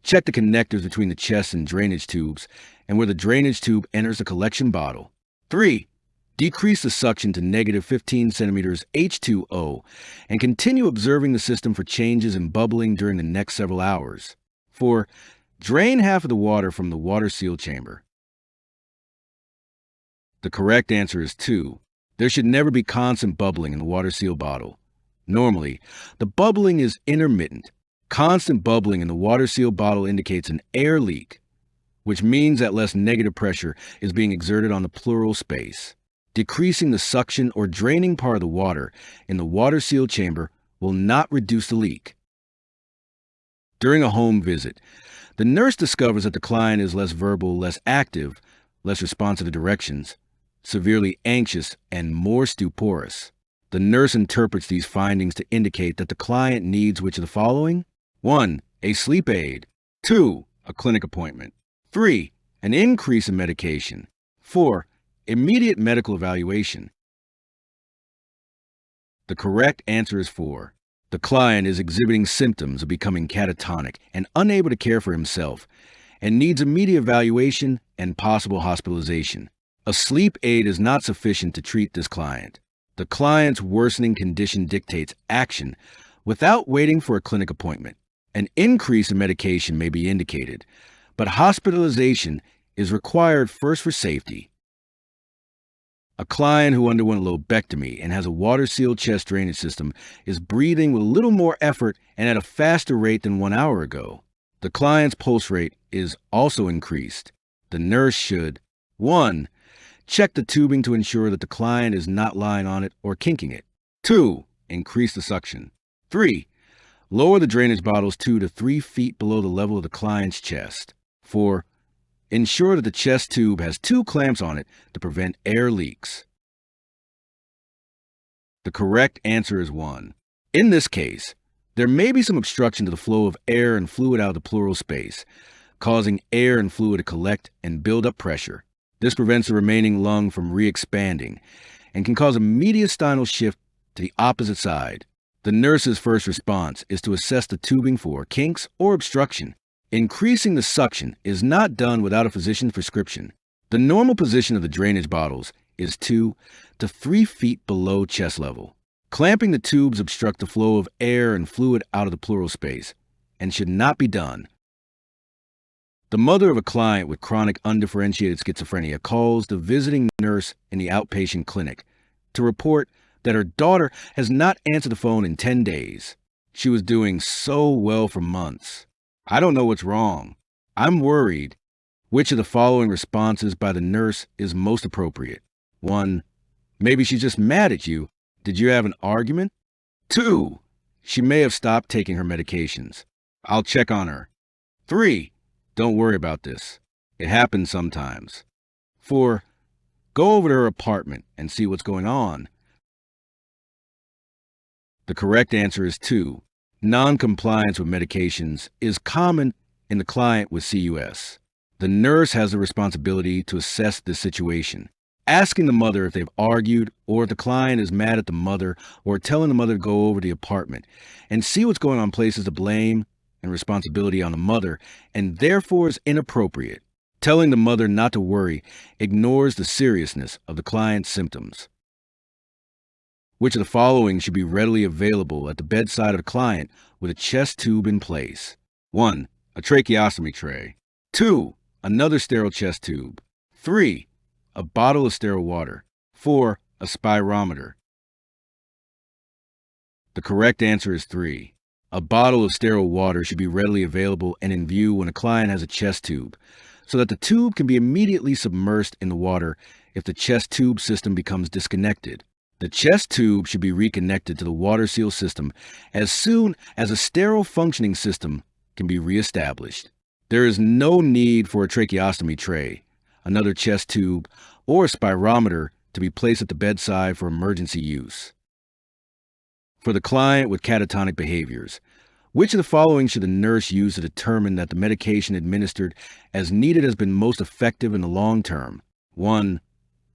Check the connectors between the chest and drainage tubes and where the drainage tube enters the collection bottle. 3. Decrease the suction to negative 15 centimeters H2O and continue observing the system for changes in bubbling during the next several hours. 4. Drain half of the water from the water seal chamber. The correct answer is 2. There should never be constant bubbling in the water seal bottle. Normally, the bubbling is intermittent. Constant bubbling in the water seal bottle indicates an air leak, which means that less negative pressure is being exerted on the pleural space. Decreasing the suction or draining part of the water in the water seal chamber will not reduce the leak. During a home visit, the nurse discovers that the client is less verbal, less active, less responsive to directions, severely anxious, and more stuporous. The nurse interprets these findings to indicate that the client needs which of the following? 1. A sleep aid. 2. A clinic appointment. 3. An increase in medication. 4. Immediate medical evaluation. The correct answer is 4. The client is exhibiting symptoms of becoming catatonic and unable to care for himself and needs immediate evaluation and possible hospitalization. A sleep aid is not sufficient to treat this client. The client's worsening condition dictates action without waiting for a clinic appointment. An increase in medication may be indicated, but hospitalization is required first for safety. A client who underwent a lobectomy and has a water seal chest drainage system is breathing with a little more effort and at a faster rate than 1 hour ago. The client's pulse rate is also increased. The nurse should 1. Check the tubing to ensure that the client is not lying on it or kinking it. 2. Increase the suction. 3. Lower the drainage bottles 2 to 3 feet below the level of the client's chest. 4. Ensure that the chest tube has 2 clamps on it to prevent air leaks. The correct answer is 1. In this case, there may be some obstruction to the flow of air and fluid out of the pleural space, causing air and fluid to collect and build up pressure. This prevents the remaining lung from re-expanding and can cause a mediastinal shift to the opposite side. The nurse's first response is to assess the tubing for kinks or obstruction. Increasing the suction is not done without a physician's prescription. The normal position of the drainage bottles is 2 to 3 feet below chest level. Clamping the tubes obstruct the flow of air and fluid out of the pleural space and should not be done. The mother of a client with chronic undifferentiated schizophrenia calls the visiting nurse in the outpatient clinic to report that her daughter has not answered the phone in 10 days. She was doing so well for months. I don't know what's wrong. I'm worried. Which of the following responses by the nurse is most appropriate? 1. Maybe she's just mad at you. Did you have an argument? 2. She may have stopped taking her medications. I'll check on her. 3. Don't worry about this. It happens sometimes. 4. Go over to her apartment and see what's going on. The correct answer is 2. Non-compliance with medications is common in the client with CUS. The nurse has the responsibility to assess this situation, asking the mother if they've argued or if the client is mad at the mother or telling the mother to go over to the apartment and see what's going on places the blame and responsibility on the mother and therefore is inappropriate. Telling the mother not to worry ignores the seriousness of the client's symptoms. Which of the following should be readily available at the bedside of the client with a chest tube in place? 1. A tracheostomy tray. 2. Another sterile chest tube. 3. A bottle of sterile water. 4. a spirometer? The correct answer is 3. A bottle of sterile water should be readily available and in view when a client has a chest tube, so that the tube can be immediately submersed in the water if the chest tube system becomes disconnected. The chest tube should be reconnected to the water seal system as soon as a sterile functioning system can be reestablished. There is no need for a tracheostomy tray, another chest tube, or a spirometer to be placed at the bedside for emergency use. For the client with catatonic behaviors, which of the following should the nurse use to determine that the medication administered as needed has been most effective in the long term? 1.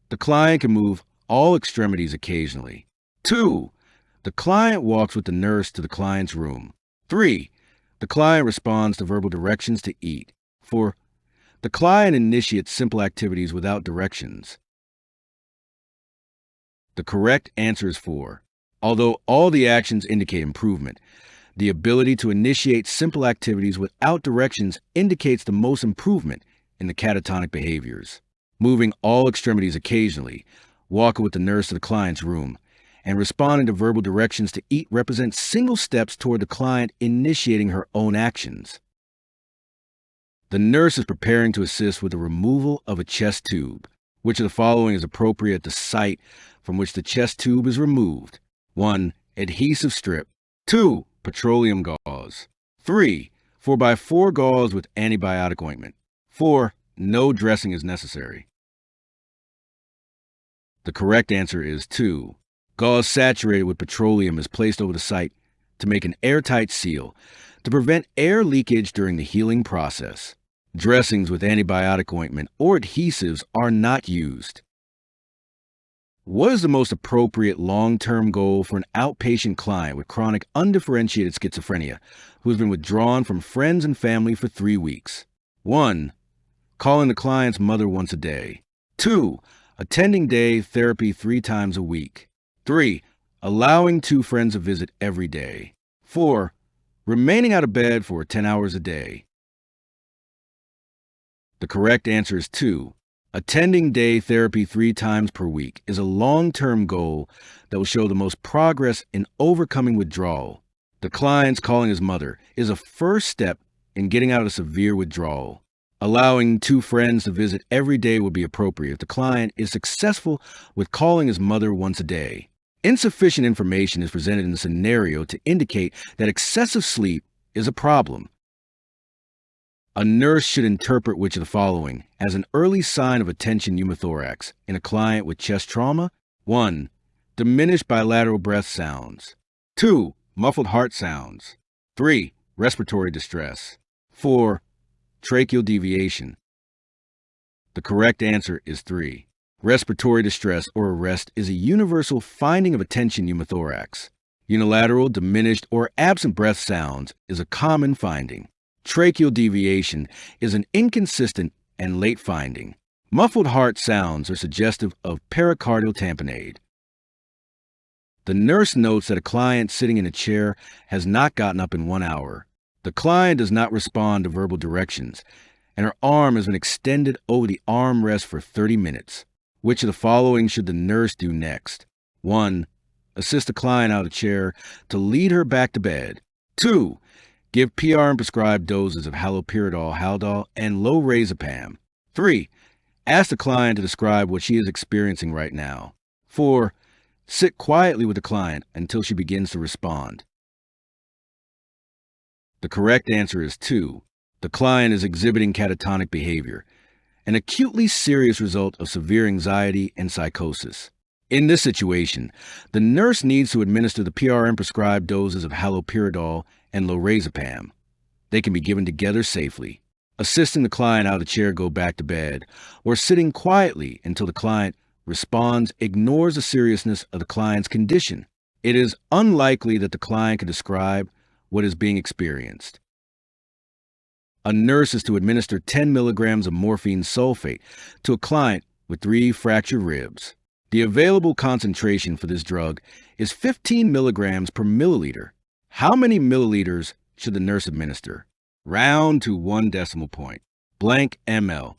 The client can move all extremities occasionally. 2. The client walks with the nurse to the client's room. 3. The client responds to verbal directions to eat. 4. The client initiates simple activities without directions. The correct answer is 4. Although all the actions indicate improvement, the ability to initiate simple activities without directions indicates the most improvement in the catatonic behaviors. Moving all extremities occasionally, walking with the nurse to the client's room, and responding to verbal directions to eat represent single steps toward the client initiating her own actions. The nurse is preparing to assist with the removal of a chest tube. Which of the following is appropriate at the site from which the chest tube is removed? 1. Adhesive strip. 2. Petroleum gauze. 3. 4x4 gauze with antibiotic ointment. 4. No dressing is necessary. The correct answer is 2. Gauze saturated with petroleum is placed over the site to make an airtight seal to prevent air leakage during the healing process. Dressings with antibiotic ointment or adhesives are not used. What is the most appropriate long-term goal for an outpatient client with chronic undifferentiated schizophrenia who has been withdrawn from friends and family for 3 weeks? 1. Calling the client's mother once a day. 2. Attending day therapy 3 times a week. 3. Allowing 2 friends a visit every day. 4. Remaining out of bed for 10 hours a day. The correct answer is 2. Attending day therapy 3 times per week is a long-term goal that will show the most progress in overcoming withdrawal. The client's calling his mother is a first step in getting out of severe withdrawal. Allowing 2 friends to visit every day would be appropriate if the client is successful with calling his mother once a day. Insufficient information is presented in the scenario to indicate that excessive sleep is a problem. A nurse should interpret which of the following as an early sign of attention pneumothorax in a client with chest trauma? 1. Diminished bilateral breath sounds. 2. Muffled heart sounds. 3. Respiratory distress. 4. Tracheal deviation. The correct answer is 3. Respiratory distress or arrest is a universal finding of attention pneumothorax. Unilateral, diminished, or absent breath sounds is a common finding. Tracheal deviation is an inconsistent and late finding. Muffled heart sounds are suggestive of pericardial tamponade. The nurse notes that a client sitting in a chair has not gotten up in 1 hour. The client does not respond to verbal directions, and her arm has been extended over the armrest for 30 minutes. Which of the following should the nurse do next? 1. Assist the client out of the chair to lead her back to bed. 2. Give PRN prescribed doses of haloperidol, Haldol, and lorazepam. 3. Ask the client to describe what she is experiencing right now. 4. Sit quietly with the client until she begins to respond. The correct answer is 2. The client is exhibiting catatonic behavior, an acutely serious result of severe anxiety and psychosis. In this situation, the nurse needs to administer the PRN prescribed doses of haloperidol and lorazepam. They can be given together safely. Assisting the client out of the chair go back to bed, or sitting quietly until the client responds ignores the seriousness of the client's condition. It is unlikely that the client can describe what is being experienced. A nurse is to administer 10 milligrams of morphine sulfate to a client with 3 fractured ribs. The available concentration for this drug is 15 milligrams per milliliter. How many milliliters should the nurse administer? Round to 1 decimal point. Blank ml.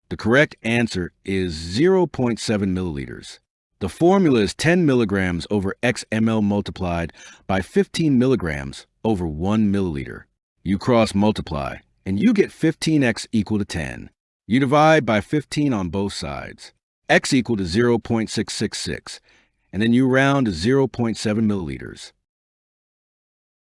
The correct answer is 0.7 milliliters. The formula is 10 milligrams over X ml multiplied by 15 milligrams over 1 milliliter. You cross multiply, and you get 15x equal to 10. You divide by 15 on both sides. X equal to 0.666, and then you round to 0.7 milliliters.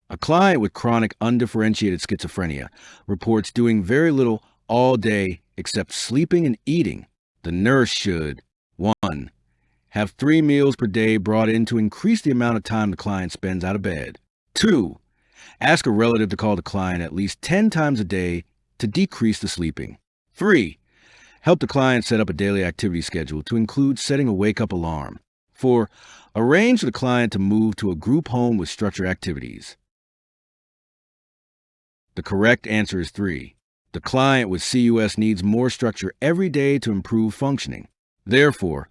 A client with chronic undifferentiated schizophrenia reports doing very little all day except sleeping and eating. The nurse should 1. Have 3 meals per day brought in to increase the amount of time the client spends out of bed. 2. Ask a relative to call the client at least 10 times a day to decrease the sleeping. 3. Help the client set up a daily activity schedule to include setting a wake-up alarm. 4. Arrange for the client to move to a group home with structured activities. The correct answer is 3. The client with CUS needs more structure every day to improve functioning. Therefore,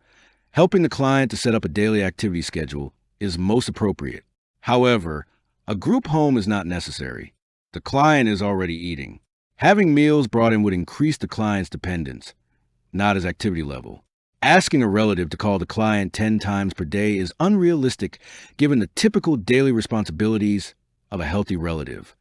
helping the client to set up a daily activity schedule is most appropriate. However, a group home is not necessary. The client is already eating. Having meals brought in would increase the client's dependence, not his activity level. Asking a relative to call the client 10 times per day is unrealistic given the typical daily responsibilities of a healthy relative.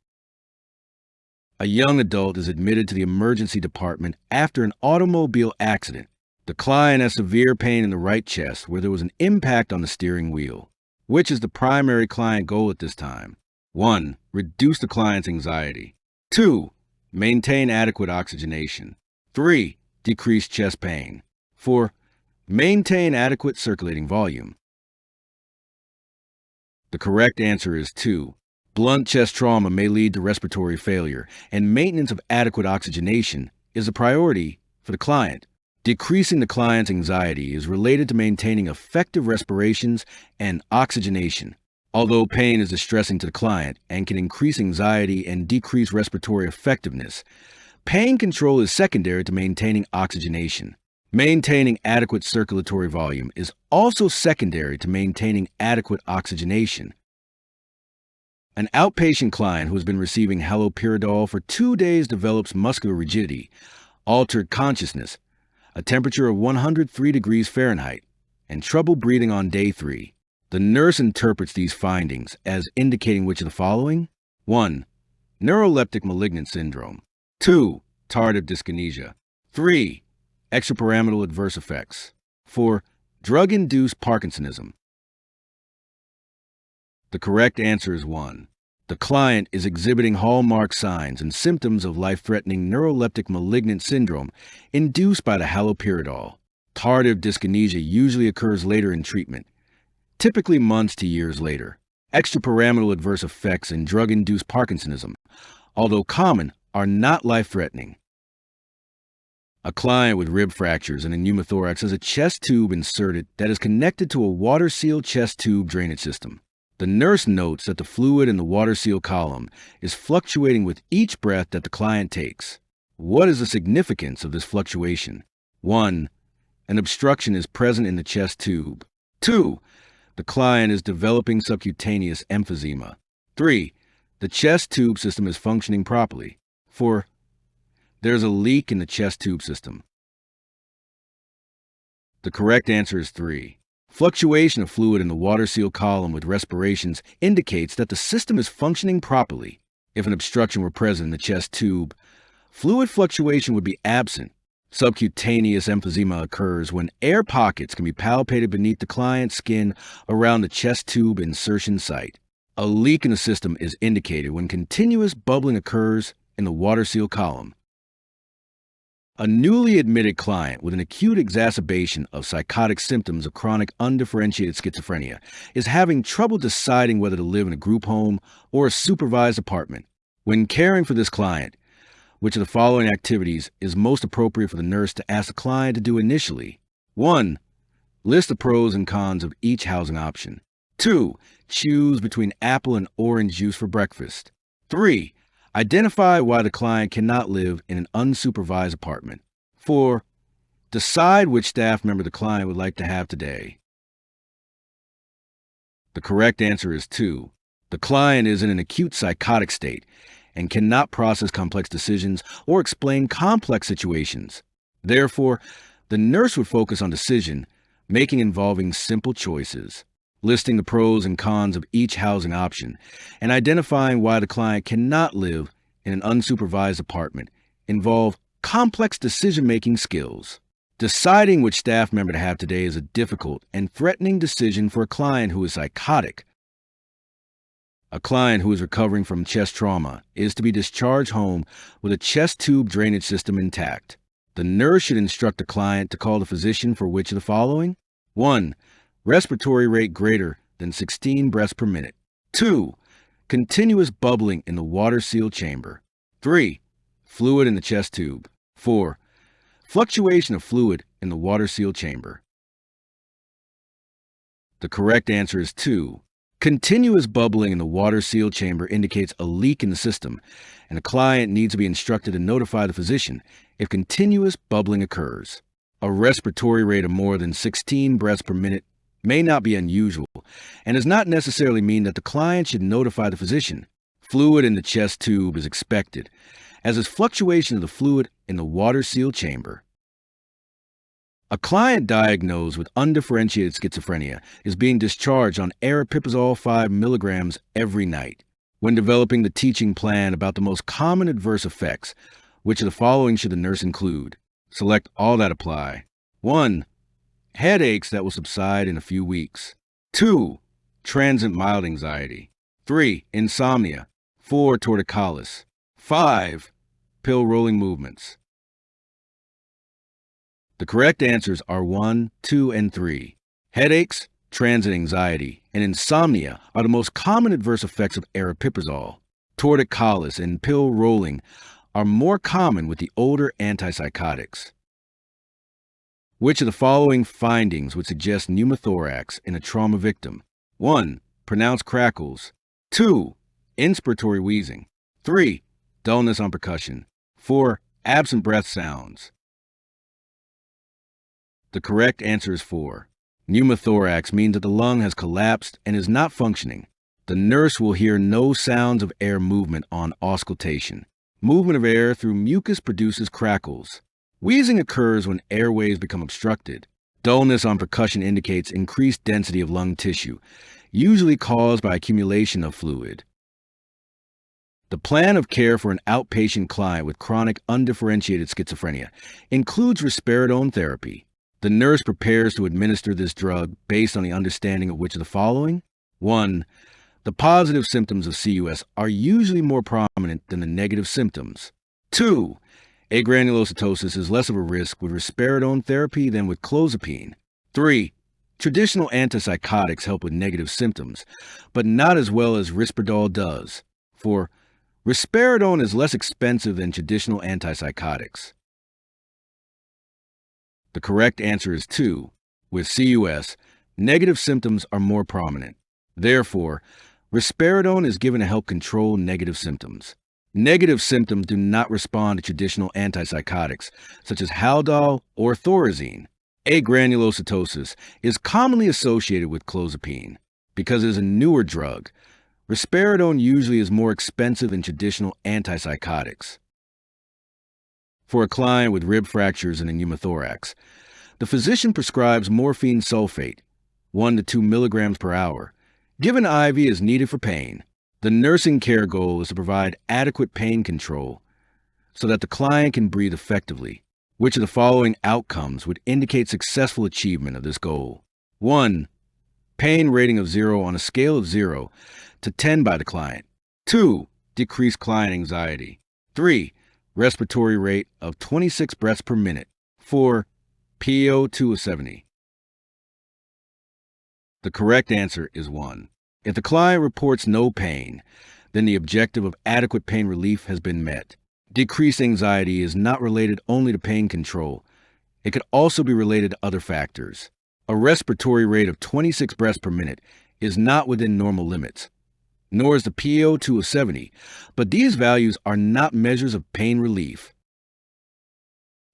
A young adult is admitted to the emergency department after an automobile accident. The client has severe pain in the right chest where there was an impact on the steering wheel. Which is the primary client goal at this time? 1. Reduce the client's anxiety. 2. Maintain adequate oxygenation. 3. Decrease chest pain. 4. Maintain adequate circulating volume. The correct answer is 2. Blunt chest trauma may lead to respiratory failure, and maintenance of adequate oxygenation is a priority for the client. Decreasing the client's anxiety is related to maintaining effective respirations and oxygenation. Although pain is distressing to the client and can increase anxiety and decrease respiratory effectiveness, pain control is secondary to maintaining oxygenation. Maintaining adequate circulatory volume is also secondary to maintaining adequate oxygenation. An outpatient client who has been receiving haloperidol for 2 days develops muscular rigidity, altered consciousness, a temperature of 103 degrees Fahrenheit, and trouble breathing on day 3. The nurse interprets these findings as indicating which of the following? 1. Neuroleptic malignant syndrome. 2. Tardive dyskinesia. 3. Extrapyramidal adverse effects. 4. Drug-induced Parkinsonism. The correct answer is 1. The client is exhibiting hallmark signs and symptoms of life-threatening neuroleptic malignant syndrome induced by the haloperidol. Tardive dyskinesia usually occurs later in treatment, typically months to years later. Extrapyramidal adverse effects and drug-induced Parkinsonism, although common, are not life-threatening. A client with rib fractures and a pneumothorax has a chest tube inserted that is connected to a water-sealed chest tube drainage system. The nurse notes that the fluid in the water seal column is fluctuating with each breath that the client takes. What is the significance of this fluctuation? 1. An obstruction is present in the chest tube. 2. The client is developing subcutaneous emphysema. 3. The chest tube system is functioning properly. 4. There's a leak in the chest tube system. The correct answer is 3. Fluctuation of fluid in the water seal column with respirations indicates that the system is functioning properly. If an obstruction were present in the chest tube, fluid fluctuation would be absent. Subcutaneous emphysema occurs when air pockets can be palpated beneath the client's skin around the chest tube insertion site. A leak in the system is indicated when continuous bubbling occurs in the water seal column. A newly admitted client with an acute exacerbation of psychotic symptoms of chronic undifferentiated schizophrenia is having trouble deciding whether to live in a group home or a supervised apartment. When caring for this client, which of the following activities is most appropriate for the nurse to ask the client to do initially? 1. List the pros and cons of each housing option. 2. Choose between apple and orange juice for breakfast. 3. Identify why the client cannot live in an unsupervised apartment. 4. Decide which staff member the client would like to have today. The correct answer is 2. The client is in an acute psychotic state and cannot process complex decisions or explain complex situations. Therefore, the nurse would focus on decision making involving simple choices, listing the pros and cons of each housing option, and identifying why the client cannot live in an unsupervised apartment involve complex decision-making skills. Deciding which staff member to have today is a difficult and threatening decision for a client who is psychotic. A client who is recovering from chest trauma is to be discharged home with a chest tube drainage system intact. The nurse should instruct the client to call the physician for which of the following? 1. Respiratory rate greater than 16 breaths per minute. 2. Continuous bubbling in the water-sealed chamber. 3. Fluid in the chest tube. 4. Fluctuation of fluid in the water-sealed chamber. The correct answer is 2. Continuous bubbling in the water-sealed chamber indicates a leak in the system, and the client needs to be instructed to notify the physician if continuous bubbling occurs. A respiratory rate of more than 16 breaths per minute may not be unusual and does not necessarily mean that the client should notify the physician. Fluid in the chest tube is expected, as is fluctuation of the fluid in the water-sealed chamber. A client diagnosed with undifferentiated schizophrenia is being discharged on aripiprazole 5 milligrams every night. When developing the teaching plan about the most common adverse effects, which of the following should the nurse include? Select all that apply. 1. Headaches that will subside in a few weeks. 2. Transient mild anxiety. 3. Insomnia. 4. Torticollis. 5. Pill rolling movements. The correct answers are 1, 2, and 3. Headaches, transient anxiety, and insomnia are the most common adverse effects of aripiprazole. Torticollis and pill rolling are more common with the older antipsychotics. Which of the following findings would suggest pneumothorax in a trauma victim? 1. Pronounced crackles. 2. Inspiratory wheezing. 3. Dullness on percussion. 4. Absent breath sounds. The correct answer is 4. Pneumothorax means that the lung has collapsed and is not functioning. The nurse will hear no sounds of air movement on auscultation. Movement of air through mucus produces crackles. Wheezing occurs when airways become obstructed. Dullness on percussion indicates increased density of lung tissue, usually caused by accumulation of fluid. The plan of care for an outpatient client with chronic undifferentiated schizophrenia includes risperidone therapy. The nurse prepares to administer this drug based on the understanding of which of the following? 1. The positive symptoms of CUS are usually more prominent than the negative symptoms. 2. Agranulocytosis is less of a risk with risperidone therapy than with clozapine. 3. Traditional antipsychotics help with negative symptoms, but not as well as Risperdal does. 4. Risperidone is less expensive than traditional antipsychotics. The correct answer is 2. With CUS, negative symptoms are more prominent. Therefore, risperidone is given to help control negative symptoms. Negative symptoms do not respond to traditional antipsychotics, such as Haldol or Thorazine. Agranulocytosis is commonly associated with clozapine. Because it is a newer drug, risperidone usually is more expensive than traditional antipsychotics. For a client with rib fractures and a pneumothorax, the physician prescribes morphine sulfate, 1 to 2 milligrams per hour, given IV as needed for pain. The nursing care goal is to provide adequate pain control so that the client can breathe effectively. Which of the following outcomes would indicate successful achievement of this goal? 1. Pain rating of 0 on a scale of 0 to 10 by the client. 2. Decreased client anxiety. 3. Respiratory rate of 26 breaths per minute. 4. PaO2 of 70. The correct answer is 1. If the client reports no pain, then the objective of adequate pain relief has been met. Decreased anxiety is not related only to pain control. It could also be related to other factors. A respiratory rate of 26 breaths per minute is not within normal limits, nor is the PaO2 of 70, but these values are not measures of pain relief.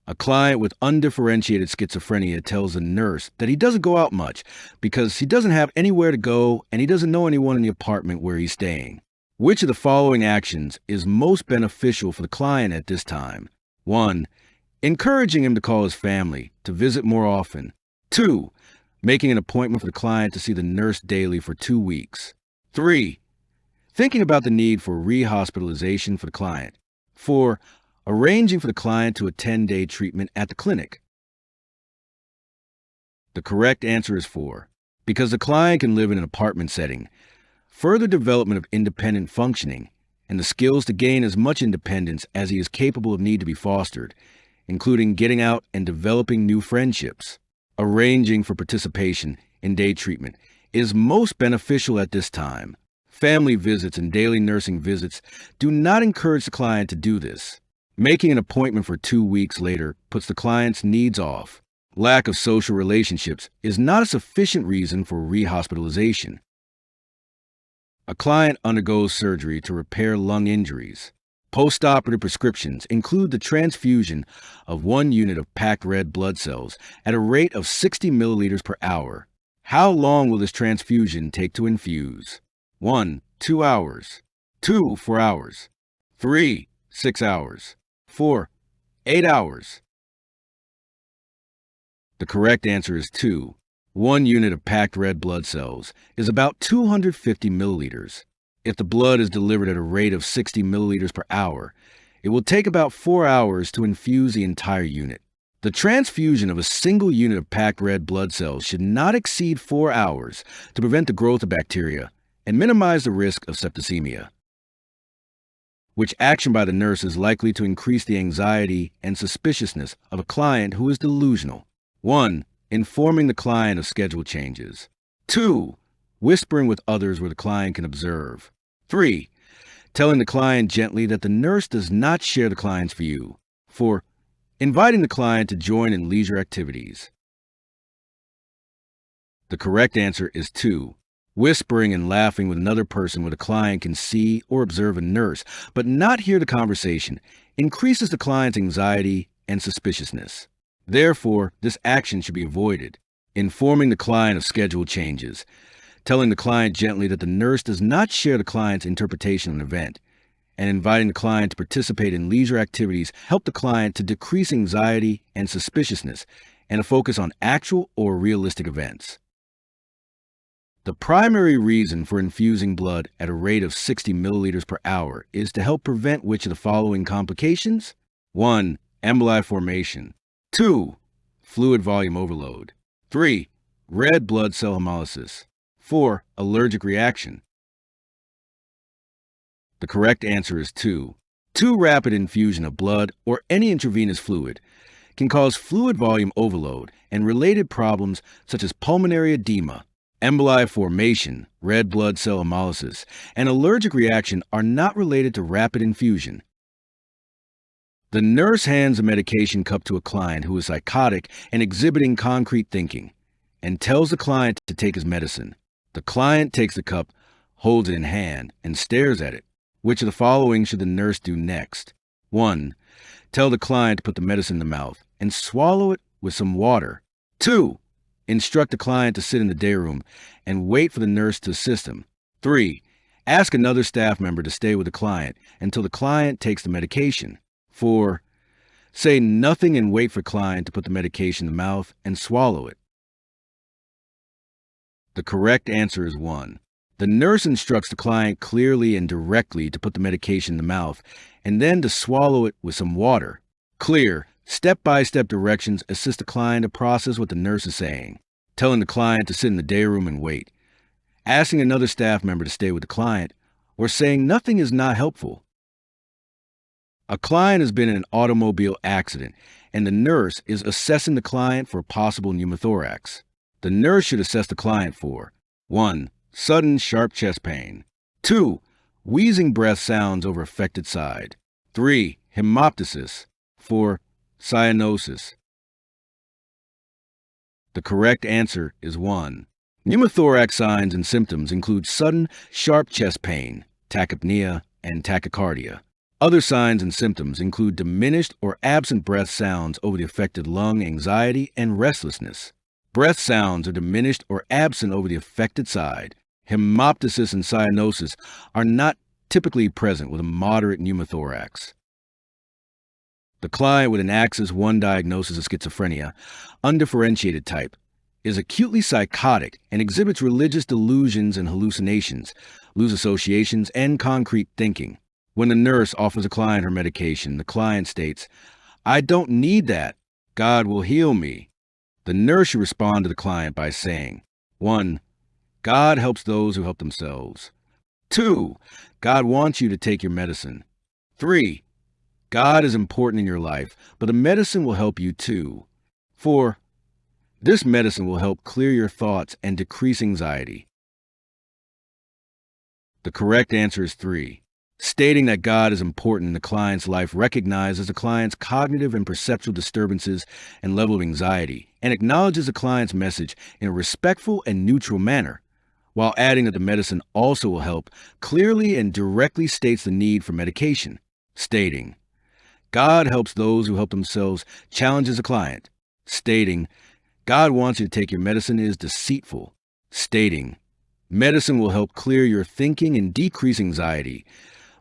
A client with undifferentiated schizophrenia tells a nurse that he doesn't go out much because he doesn't have anywhere to go and he doesn't know anyone in the apartment where he's staying. Which of the following actions is most beneficial for the client at this time? 1. encouraging him to call his family to visit more often. 2. Making an appointment for the client to see the nurse daily for 2 weeks. 3. Thinking about the need for rehospitalization for the client. 4. Arranging for the client to attend day treatment at the clinic. The correct answer is 4. Because the client can live in an apartment setting, further development of independent functioning, and the skills to gain as much independence as he is capable of need to be fostered, including getting out and developing new friendships. Arranging for participation in day treatment is most beneficial at this time. Family visits and daily nursing visits do not encourage the client to do this. Making an appointment for 2 weeks later puts the client's needs off. Lack of social relationships is not a sufficient reason for rehospitalization. A client undergoes surgery to repair lung injuries. Postoperative prescriptions include the transfusion of 1 unit of packed red blood cells at a rate of 60 milliliters per hour. How long will this transfusion take to infuse? 1. 2 hours. 2. 4 hours. 3. 6 hours. 4. 8 hours. The correct answer is 2. 1 unit of packed red blood cells is about 250 milliliters. If the blood is delivered at a rate of 60 milliliters per hour, it will take about 4 hours to infuse the entire unit. The transfusion of a single unit of packed red blood cells should not exceed 4 hours to prevent the growth of bacteria and minimize the risk of septicemia. Which action by the nurse is likely to increase the anxiety and suspiciousness of a client who is delusional? 1. Informing the client of schedule changes. 2. Whispering with others where the client can observe. 3. Telling the client gently that the nurse does not share the client's view. 4. Inviting the client to join in leisure activities. The correct answer is 2. Whispering and laughing with another person where the client can see or observe a nurse, but not hear the conversation, increases the client's anxiety and suspiciousness. Therefore, this action should be avoided. Informing the client of schedule changes. Telling the client gently that the nurse does not share the client's interpretation of an event, and inviting the client to participate in leisure activities help the client to decrease anxiety and suspiciousness and to focus on actual or realistic events. The primary reason for infusing blood at a rate of 60 milliliters per hour is to help prevent which of the following complications? 1. Emboli formation. 2. Fluid volume overload. 3. Red blood cell hemolysis. 4. Allergic reaction. The correct answer is 2. Too rapid infusion of blood or any intravenous fluid can cause fluid volume overload and related problems such as pulmonary edema. Emboli formation, red blood cell hemolysis, and allergic reaction are not related to rapid infusion. The nurse hands a medication cup to a client who is psychotic and exhibiting concrete thinking and tells the client to take his medicine. The client takes the cup, holds it in hand, and stares at it. Which of the following should the nurse do next? 1. Tell the client to put the medicine in the mouth and swallow it with some water. 2. Instruct the client to sit in the day room and wait for the nurse to assist him. 3. Ask another staff member to stay with the client until the client takes the medication. 4. Say nothing and wait for client to put the medication in the mouth and swallow it. The correct answer is 1. The nurse instructs the client clearly and directly to put the medication in the mouth and then to swallow it with some water. Clear, step-by-step directions assist the client to process what the nurse is saying. Telling the client to sit in the day room and wait. Asking another staff member to stay with the client, or saying nothing is not helpful. A client has been in an automobile accident, and the nurse is assessing the client for possible pneumothorax. The nurse should assess the client for 1. Sudden sharp chest pain. 2. Wheezing breath sounds over affected side. 3. Hemoptysis. 4. Cyanosis. The correct answer is 1. Pneumothorax signs and symptoms include sudden sharp chest pain, tachypnea, and tachycardia. Other signs and symptoms include diminished or absent breath sounds over the affected lung, anxiety, and restlessness. Breath sounds are diminished or absent over the affected side. Hemoptysis and cyanosis are not typically present with a moderate pneumothorax. The client with an Axis 1 diagnosis of schizophrenia, undifferentiated type, is acutely psychotic and exhibits religious delusions and hallucinations, loose associations, and concrete thinking. When the nurse offers a client her medication, the client states, "I don't need that. God will heal me." The nurse should respond to the client by saying, 1. God helps those who help themselves. 2. God wants you to take your medicine. 3. God is important in your life, but the medicine will help you too. 4. This medicine will help clear your thoughts and decrease anxiety. The correct answer is 3. Stating that God is important in the client's life recognizes the client's cognitive and perceptual disturbances and level of anxiety, and acknowledges the client's message in a respectful and neutral manner, while adding that the medicine also will help, clearly and directly states the need for medication, stating, God helps those who help themselves, challenges the client, stating, God wants you to take your medicine is deceitful, stating, medicine will help clear your thinking and decrease anxiety,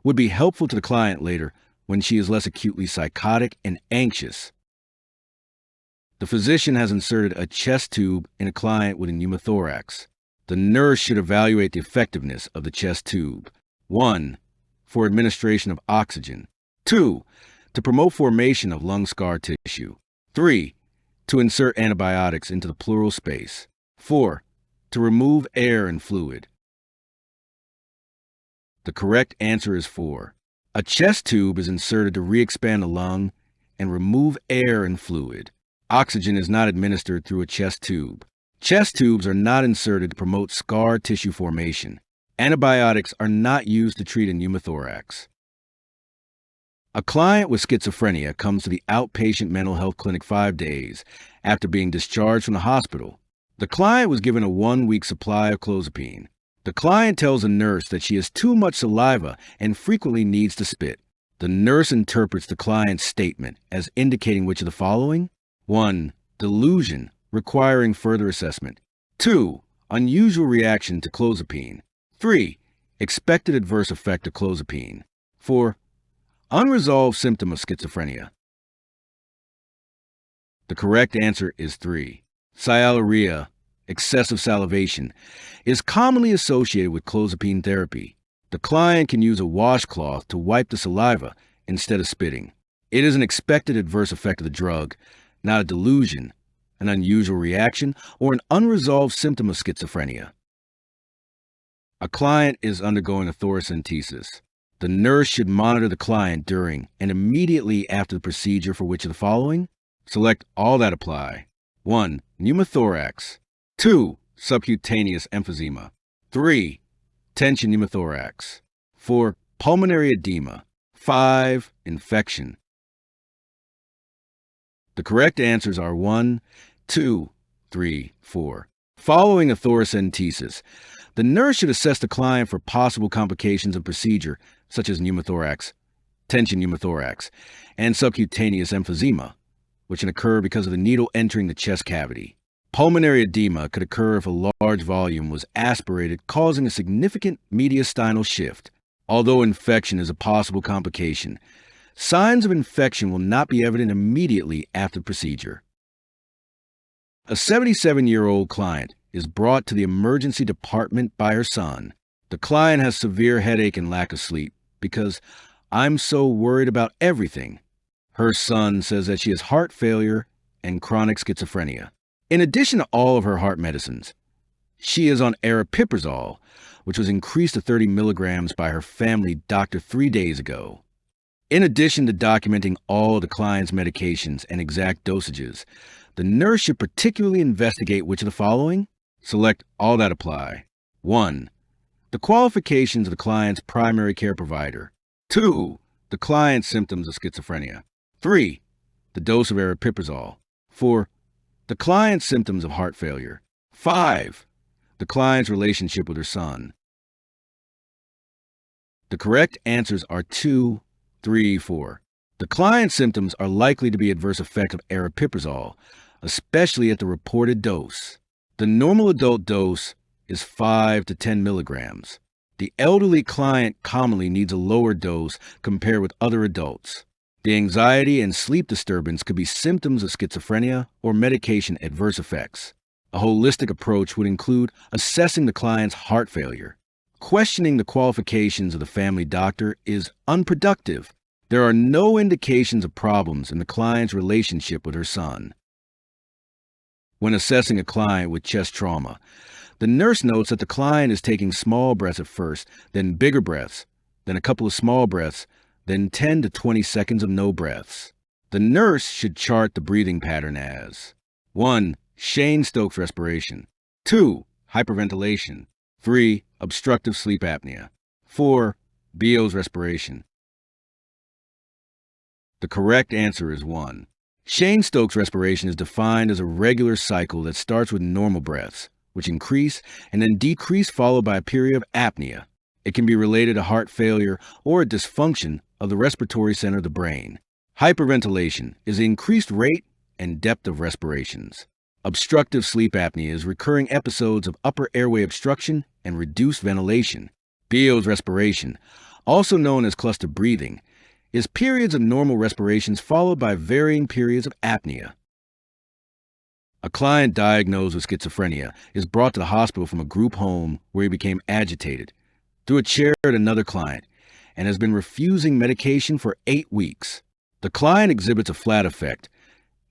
would be helpful to the client later when she is less acutely psychotic and anxious. The physician has inserted a chest tube in a client with a pneumothorax. The nurse should evaluate the effectiveness of the chest tube. 1. For administration of oxygen. 2. To promote formation of lung scar tissue. 3. To insert antibiotics into the pleural space. 4. To remove air and fluid. The correct answer is 4. A chest tube is inserted to re-expand the lung and remove air and fluid. Oxygen is not administered through a chest tube. Chest tubes are not inserted to promote scar tissue formation. Antibiotics are not used to treat a pneumothorax. A client with schizophrenia comes to the outpatient mental health clinic 5 days after being discharged from the hospital. The client was given a 1-week supply of clozapine. The client tells the nurse that she has too much saliva and frequently needs to spit. The nurse interprets the client's statement as indicating which of the following? 1. Delusion, requiring further assessment. 2. Unusual reaction to clozapine. 3. Expected adverse effect of clozapine. 4. Unresolved symptom of schizophrenia. The correct answer is 3. Sialorrhea, excessive salivation, is commonly associated with clozapine therapy. The client can use a washcloth to wipe the saliva instead of spitting. It is an expected adverse effect of the drug, not a delusion, an unusual reaction, or an unresolved symptom of schizophrenia. A client is undergoing a thoracentesis. The nurse should monitor the client during and immediately after the procedure for which of the following? Select all that apply. 1. Pneumothorax. 2. Subcutaneous emphysema. 3. Tension pneumothorax. 4. Pulmonary edema. 5. Infection. The correct answers are 1, 2, 3, 4. Following a thoracentesis, the nurse should assess the client for possible complications of procedure such as pneumothorax, tension pneumothorax, and subcutaneous emphysema, which can occur because of the needle entering the chest cavity. Pulmonary edema could occur if a large volume was aspirated, causing a significant mediastinal shift. Although infection is a possible complication, signs of infection will not be evident immediately after the procedure. A 77-year-old client is brought to the emergency department by her son. The client has severe headache and lack of sleep because I'm so worried about everything. Her son says that she has heart failure and chronic schizophrenia. In addition to all of her heart medicines, she is on aripiprazole, which was increased to 30 milligrams by her family doctor 3 days ago. In addition to documenting all of the client's medications and exact dosages, the nurse should particularly investigate which of the following? Select all that apply. 1. The qualifications of the client's primary care provider. 2. The client's symptoms of schizophrenia. 3. The dose of aripiprazole. 4. The client's symptoms of heart failure. 5. The client's relationship with her son. The correct answers are 2, 3, 4. The client's symptoms are likely to be adverse effect of aripiprazole, especially at the reported dose. The normal adult dose is 5 to 10 milligrams. The elderly client commonly needs a lower dose compared with other adults. The anxiety and sleep disturbance could be symptoms of schizophrenia or medication adverse effects. A holistic approach would include assessing the client's heart failure. Questioning the qualifications of the family doctor is unproductive. There are no indications of problems in the client's relationship with her son. When assessing a client with chest trauma, the nurse notes that the client is taking small breaths at first, then bigger breaths, then a couple of small breaths, then 10 to 20 seconds of no breaths. The nurse should chart the breathing pattern as 1. Cheyne-Stokes respiration. 2. Hyperventilation. 3. Obstructive sleep apnea. 4. Biot's respiration. The correct answer is 1. Cheyne-Stokes respiration is defined as a regular cycle that starts with normal breaths, which increase and then decrease, followed by a period of apnea. It can be related to heart failure or a dysfunction of the respiratory center of the brain. Hyperventilation is the increased rate and depth of respirations. Obstructive sleep apnea is recurring episodes of upper airway obstruction and reduced ventilation. Biot's respiration, also known as cluster breathing, is periods of normal respirations followed by varying periods of apnea. A client diagnosed with schizophrenia is brought to the hospital from a group home where he became agitated, threw a chair at another client, and has been refusing medication for 8 weeks. The client exhibits a flat affect,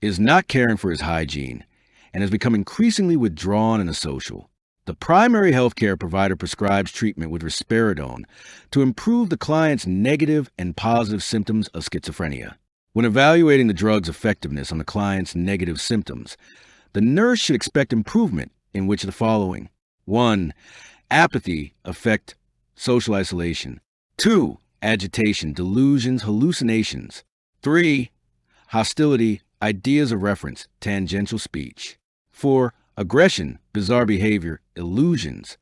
is not caring for his hygiene, and has become increasingly withdrawn and asocial. The primary healthcare provider prescribes treatment with risperidone to improve the client's negative and positive symptoms of schizophrenia. When evaluating the drug's effectiveness on the client's negative symptoms, the nurse should expect improvement in which the following: 1. Apathy, affect social isolation. 2. Agitation, delusions, hallucinations. 3. Hostility, ideas of reference, tangential speech. 4. Aggression, bizarre behavior, illusions.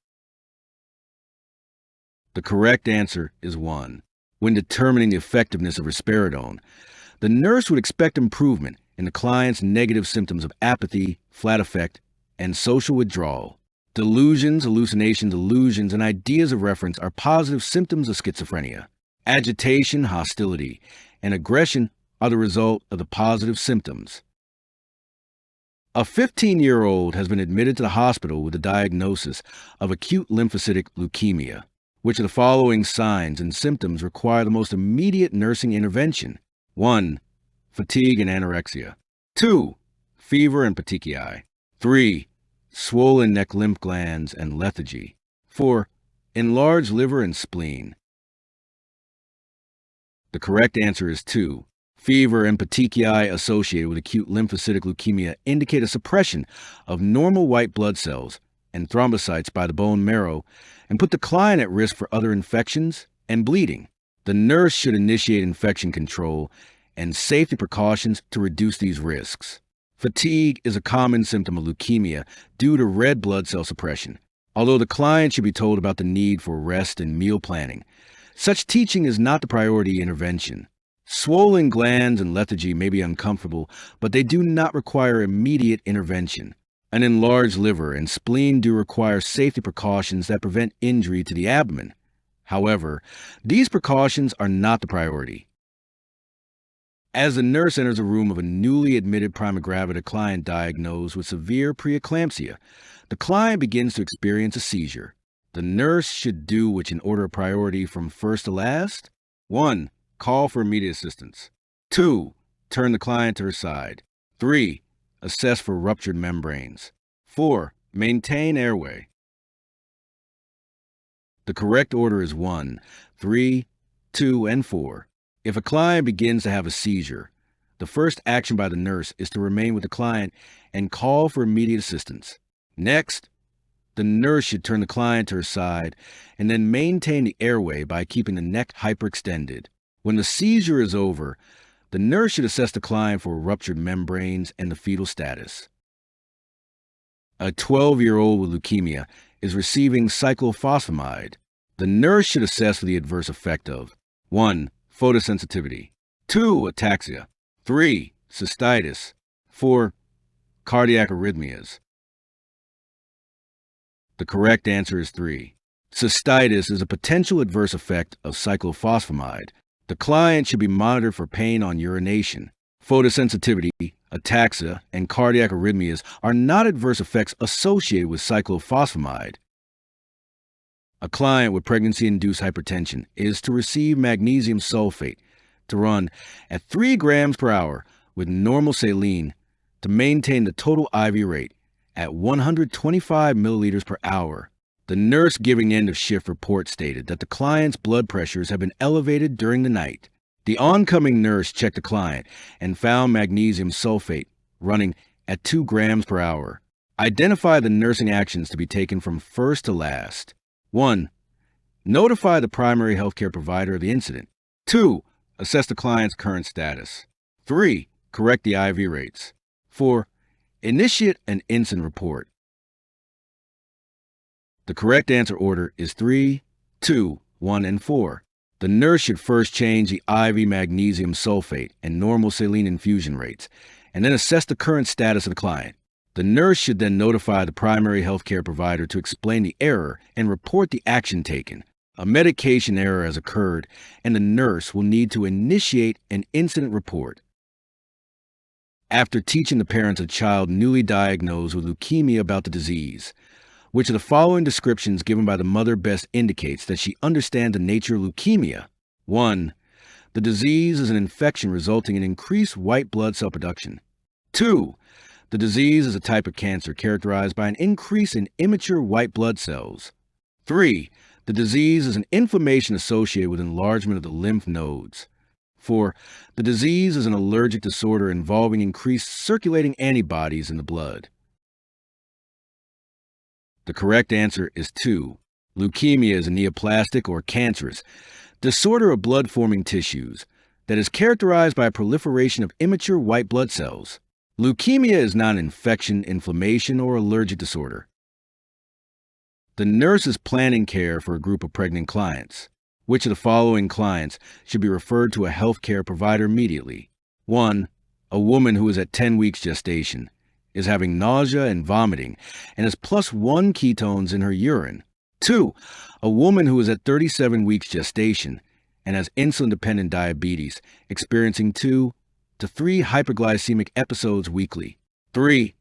The correct answer is 1. When determining the effectiveness of risperidone, the nurse would expect improvement in the client's negative symptoms of apathy, flat affect, and social withdrawal. Delusions, hallucinations, illusions, and ideas of reference are positive symptoms of schizophrenia. Agitation, hostility, and aggression are the result of the positive symptoms. A 15-year-old has been admitted to the hospital with the diagnosis of acute lymphocytic leukemia. Which of the following signs and symptoms require the most immediate nursing intervention? 1. Fatigue and anorexia. 2. Fever and petechiae. 3. Swollen neck lymph glands and lethargy. 4. Enlarged liver and spleen. The correct answer is 2. Fever and petechiae associated with acute lymphocytic leukemia indicate a suppression of normal white blood cells and thrombocytes by the bone marrow and put the client at risk for other infections and bleeding. The nurse should initiate infection control and safety precautions to reduce these risks. Fatigue is a common symptom of leukemia due to red blood cell suppression. Although the client should be told about the need for rest and meal planning, such teaching is not the priority intervention. Swollen glands and lethargy may be uncomfortable, but they do not require immediate intervention. An enlarged liver and spleen do require safety precautions that prevent injury to the abdomen. However, these precautions are not the priority. As the nurse enters a room of a newly admitted prima gravida client diagnosed with severe preeclampsia, the client begins to experience a seizure. The nurse should do which in order of priority from first to last. 1. Call for immediate assistance. 2. Turn the client to her side. 3. Assess for ruptured membranes. 4. Maintain airway. The correct order is 1, 3, 2, and 4. If a client begins to have a seizure, the first action by the nurse is to remain with the client and call for immediate assistance. Next, the nurse should turn the client to her side and then maintain the airway by keeping the neck hyperextended. When the seizure is over, the nurse should assess the client for ruptured membranes and the fetal status. A 12-year-old with leukemia is receiving cyclophosphamide. The nurse should assess for the adverse effect of 1. Photosensitivity. 2. Ataxia. 3. Cystitis. 4. Cardiac arrhythmias. The correct answer is 3. Cystitis is a potential adverse effect of cyclophosphamide. The client should be monitored for pain on urination. Photosensitivity, ataxia, and cardiac arrhythmias are not adverse effects associated with cyclophosphamide. A client with pregnancy-induced hypertension is to receive magnesium sulfate to run at 3 grams per hour with normal saline to maintain the total IV rate at 125 milliliters per hour. The nurse giving end of shift report stated that the client's blood pressures have been elevated during the night. The oncoming nurse checked the client and found magnesium sulfate running at 2 grams per hour. Identify the nursing actions to be taken from first to last. 1. Notify the primary healthcare provider of the incident. 2. Assess the client's current status. 3. Correct the IV rates. 4. Initiate an incident report. The correct answer order is 3, 2, 1, and 4. The nurse should first change the IV magnesium sulfate and normal saline infusion rates, and then assess the current status of the client. The nurse should then notify the primary healthcare provider to explain the error and report the action taken. A medication error has occurred, and the nurse will need to initiate an incident report. After teaching the parents of a child newly diagnosed with leukemia about the disease, which of the following descriptions given by the mother best indicates that she understands the nature of leukemia? 1. The disease is an infection resulting in increased white blood cell production. 2. The disease is a type of cancer characterized by an increase in immature white blood cells. 3. The disease is an inflammation associated with enlargement of the lymph nodes. 4. The disease is an allergic disorder involving increased circulating antibodies in the blood. The correct answer is 2. Leukemia is a neoplastic or cancerous disorder of blood-forming tissues that is characterized by a proliferation of immature white blood cells. Leukemia is not an infection, inflammation, or allergic disorder. The nurse is planning care for a group of pregnant clients. Which of the following clients should be referred to a healthcare provider immediately? 1. A woman who is at 10 weeks gestation, is having nausea and vomiting, and has +1 ketones in her urine. 2. A woman who is at 37 weeks gestation and has insulin-dependent diabetes, experiencing 2 to 3 hyperglycemic episodes weekly. 3.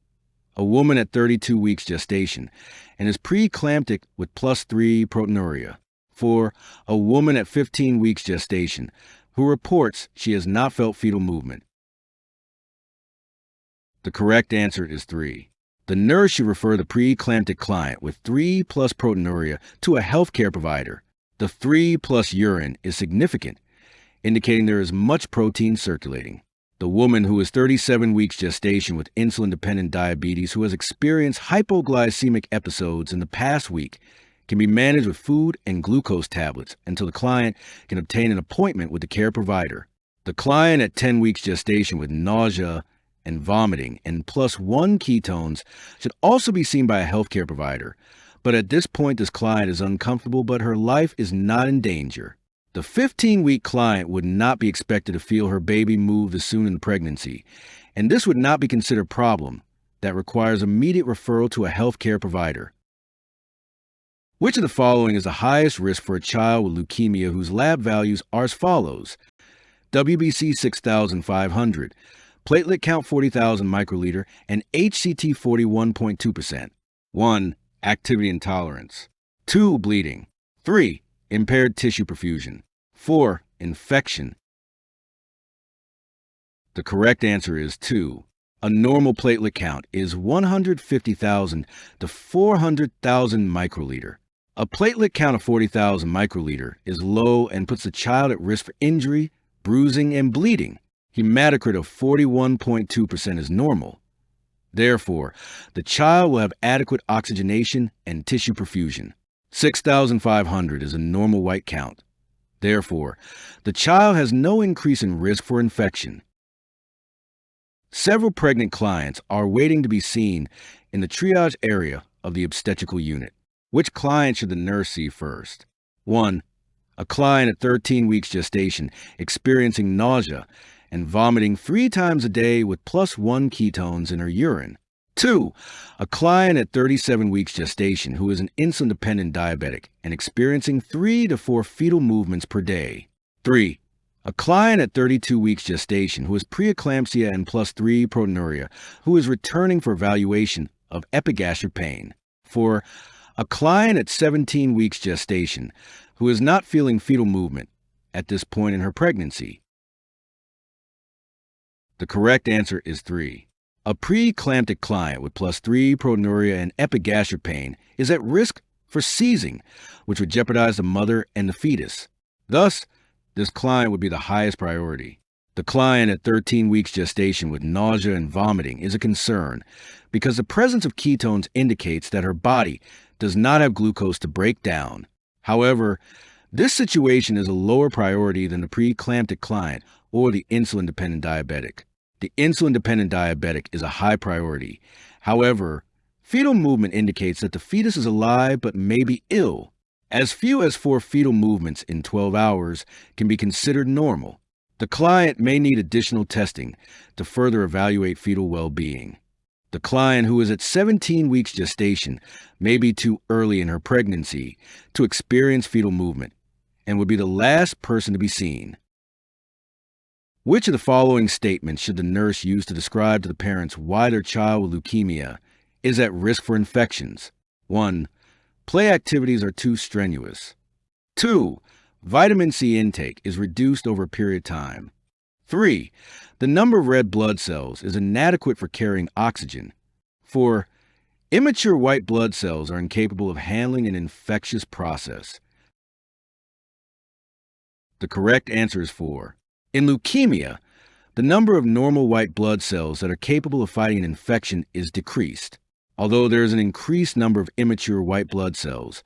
A woman at 32 weeks gestation and is preeclamptic with +3 proteinuria. 4. A woman at 15 weeks gestation who reports she has not felt fetal movement. The correct answer is 3. The nurse should refer the preeclamptic client with 3+ proteinuria to a healthcare provider. The 3+ urine is significant, indicating there is much protein circulating. The woman who is 37 weeks gestation with insulin-dependent diabetes who has experienced hypoglycemic episodes in the past week can be managed with food and glucose tablets until the client can obtain an appointment with the care provider. The client at 10 weeks gestation with nausea and vomiting and +1 ketones should also be seen by a healthcare provider. But at this point, this client is uncomfortable, but her life is not in danger. The 15-week client would not be expected to feel her baby move this soon in the pregnancy, and this would not be considered a problem that requires immediate referral to a healthcare provider. Which of the following is the highest risk for a child with leukemia whose lab values are as follows? WBC 6,500, platelet count 40,000 microliter, and HCT 41.2%. 1. Activity intolerance. 2. Bleeding. 3. Impaired tissue perfusion. 4. Infection. The correct answer is 2. A normal platelet count is 150,000 to 400,000 microliter. A platelet count of 40,000 microliter is low and puts the child at risk for injury, bruising, and bleeding. Hematocrit of 41.2% is normal. Therefore, the child will have adequate oxygenation and tissue perfusion. 6,500 is a normal white count. Therefore, the child has no increase in risk for infection. Several pregnant clients are waiting to be seen in the triage area of the obstetrical unit. Which client should the nurse see first? 1. A client at 13 weeks gestation experiencing nausea and vomiting 3 times a day with +1 ketones in her urine. 2. A client at 37 weeks gestation who is an insulin-dependent diabetic and experiencing 3 to 4 fetal movements per day. 3. A client at 32 weeks gestation who has preeclampsia and +3 proteinuria who is returning for evaluation of epigastric pain. 4. A client at 17 weeks gestation who is not feeling fetal movement at this point in her pregnancy. The correct answer is 3. A preeclamptic client with +3 proteinuria and epigastric pain is at risk for seizing, which would jeopardize the mother and the fetus. Thus, this client would be the highest priority. The client at 13 weeks gestation with nausea and vomiting is a concern because the presence of ketones indicates that her body does not have glucose to break down. However, this situation is a lower priority than the preeclamptic client or the insulin-dependent diabetic. The insulin-dependent diabetic is a high priority. However, fetal movement indicates that the fetus is alive but may be ill. As few as 4 fetal movements in 12 hours can be considered normal. The client may need additional testing to further evaluate fetal well-being. The client who is at 17 weeks gestation may be too early in her pregnancy to experience fetal movement and would be the last person to be seen. Which of the following statements should the nurse use to describe to the parents why their child with leukemia is at risk for infections? 1. Play activities are too strenuous. 2. Vitamin C intake is reduced over a period of time. 3. The number of red blood cells is inadequate for carrying oxygen. 4. Immature white blood cells are incapable of handling an infectious process. The correct answer is 4. In leukemia, the number of normal white blood cells that are capable of fighting an infection is decreased. Although there is an increased number of immature white blood cells,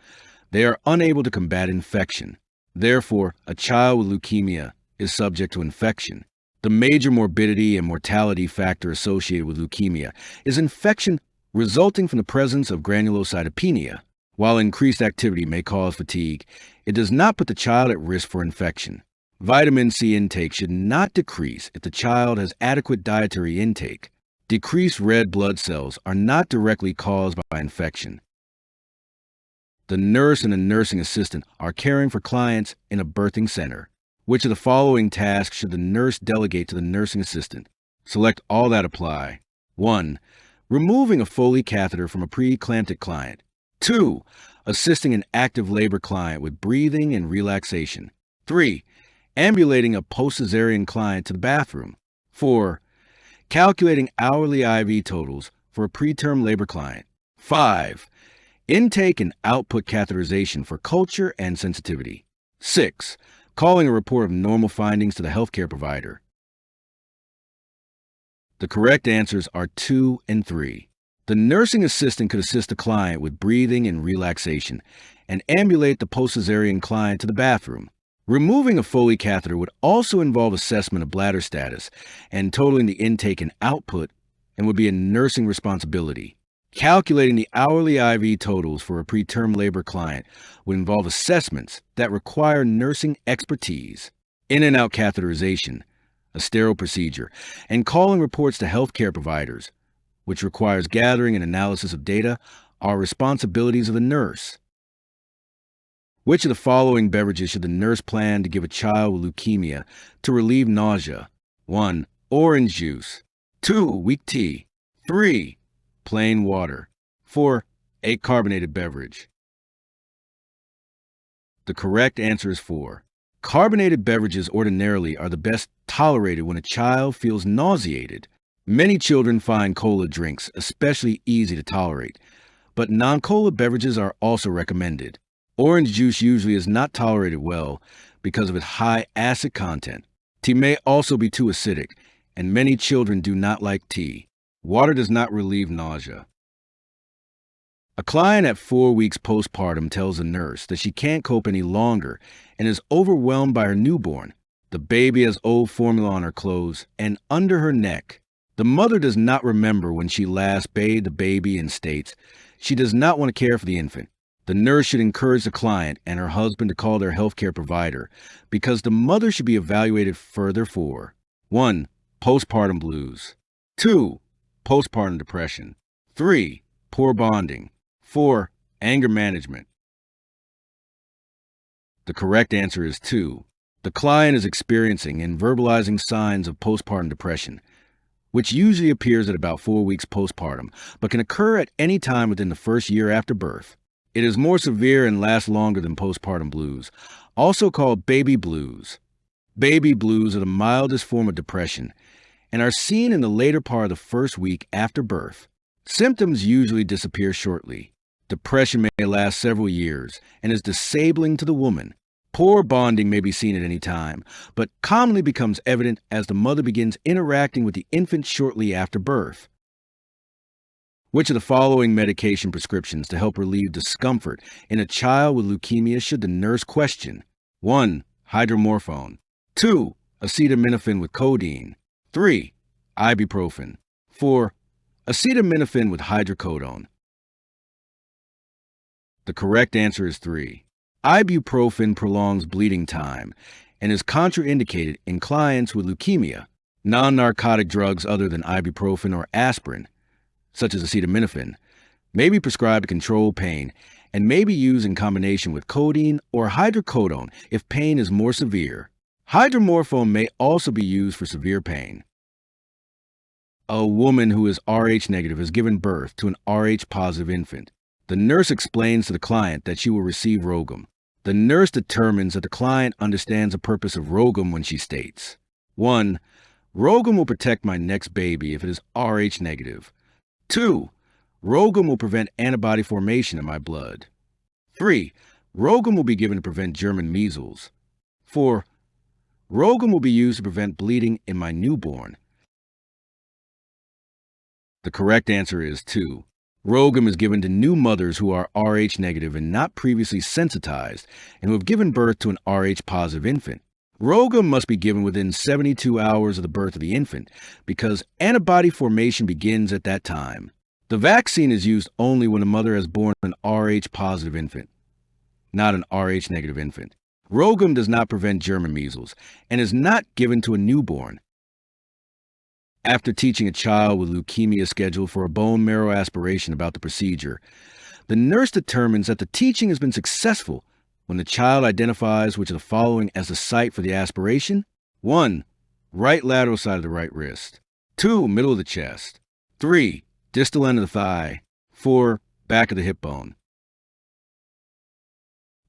they are unable to combat infection. Therefore, a child with leukemia is subject to infection. The major morbidity and mortality factor associated with leukemia is infection resulting from the presence of granulocytopenia. While increased activity may cause fatigue, it does not put the child at risk for infection. Vitamin C intake should not decrease if the child has adequate dietary intake. Decreased red blood cells are not directly caused by infection. The nurse and the nursing assistant are caring for clients in a birthing center. Which of the following tasks should the nurse delegate to the nursing assistant? Select all that apply. 1. Removing a Foley catheter from a preeclamptic client. 2. Assisting an active labor client with breathing and relaxation. 3. Ambulating a post-cesarean client to the bathroom. 4. Calculating hourly IV totals for a preterm labor client. 5. Intake and output catheterization for culture and sensitivity. 6. Calling a report of normal findings to the healthcare provider. The correct answers are 2 and 3. The nursing assistant could assist the client with breathing and relaxation and ambulate the post-cesarean client to the bathroom. Removing a Foley catheter would also involve assessment of bladder status and totaling the intake and output and would be a nursing responsibility. Calculating the hourly IV totals for a preterm labor client would involve assessments that require nursing expertise. In and out catheterization, a sterile procedure, and calling reports to healthcare providers, which requires gathering and analysis of data, are responsibilities of the nurse. Which of the following beverages should the nurse plan to give a child with leukemia to relieve nausea? 1. Orange juice. 2. Weak tea. 3. Plain water. 4. A carbonated beverage. The correct answer is 4. Carbonated beverages ordinarily are the best tolerated when a child feels nauseated. Many children find cola drinks especially easy to tolerate, but non-cola beverages are also recommended. Orange juice usually is not tolerated well because of its high acid content. Tea may also be too acidic, and many children do not like tea. Water does not relieve nausea. A client at 4 weeks postpartum tells a nurse that she can't cope any longer and is overwhelmed by her newborn. The baby has old formula on her clothes and under her neck. The mother does not remember when she last bathed the baby and states she does not want to care for the infant. The nurse should encourage the client and her husband to call their healthcare provider because the mother should be evaluated further for 1. Postpartum blues. 2. Postpartum depression. 3. Poor bonding. 4. Anger management. The correct answer is 2. The client is experiencing and verbalizing signs of postpartum depression, which usually appears at about 4 weeks postpartum, but can occur at any time within the first year after birth. It is more severe and lasts longer than postpartum blues, also called baby blues. Baby blues are the mildest form of depression and are seen in the later part of the first week after birth. Symptoms usually disappear shortly. Depression may last several years and is disabling to the woman. Poor bonding may be seen at any time, but commonly becomes evident as the mother begins interacting with the infant shortly after birth. Which of the following medication prescriptions to help relieve discomfort in a child with leukemia should the nurse question? 1. Hydromorphone. 2. Acetaminophen with codeine. 3. Ibuprofen. 4. Acetaminophen with hydrocodone. The correct answer is 3. Ibuprofen prolongs bleeding time and is contraindicated in clients with leukemia. Non-narcotic drugs other than ibuprofen or aspirin, such as acetaminophen, may be prescribed to control pain and may be used in combination with codeine or hydrocodone if pain is more severe. Hydromorphone may also be used for severe pain. A woman who is Rh negative has given birth to an Rh positive infant. The nurse explains to the client that she will receive Rogum. The nurse determines that the client understands the purpose of Rogum when she states, 1. Rogum will protect my next baby if it is Rh negative. 2. Rogum will prevent antibody formation in my blood. 3. Rogum will be given to prevent German measles. 4. Rogum will be used to prevent bleeding in my newborn. The correct answer is 2. Rogum is given to new mothers who are Rh negative and not previously sensitized and who have given birth to an Rh positive infant. Rogum must be given within 72 hours of the birth of the infant because antibody formation begins at that time. The vaccine is used only when a mother has born an Rh positive infant, not an Rh negative infant. Rogum does not prevent German measles and is not given to a newborn. After teaching a child with leukemia scheduled for a bone marrow aspiration about the procedure, the nurse determines that the teaching has been successful when the child identifies which of the following as the site for the aspiration. 1. Right lateral side of the right wrist. 2. Middle of the chest. 3. Distal end of the thigh. 4. Back of the hip bone.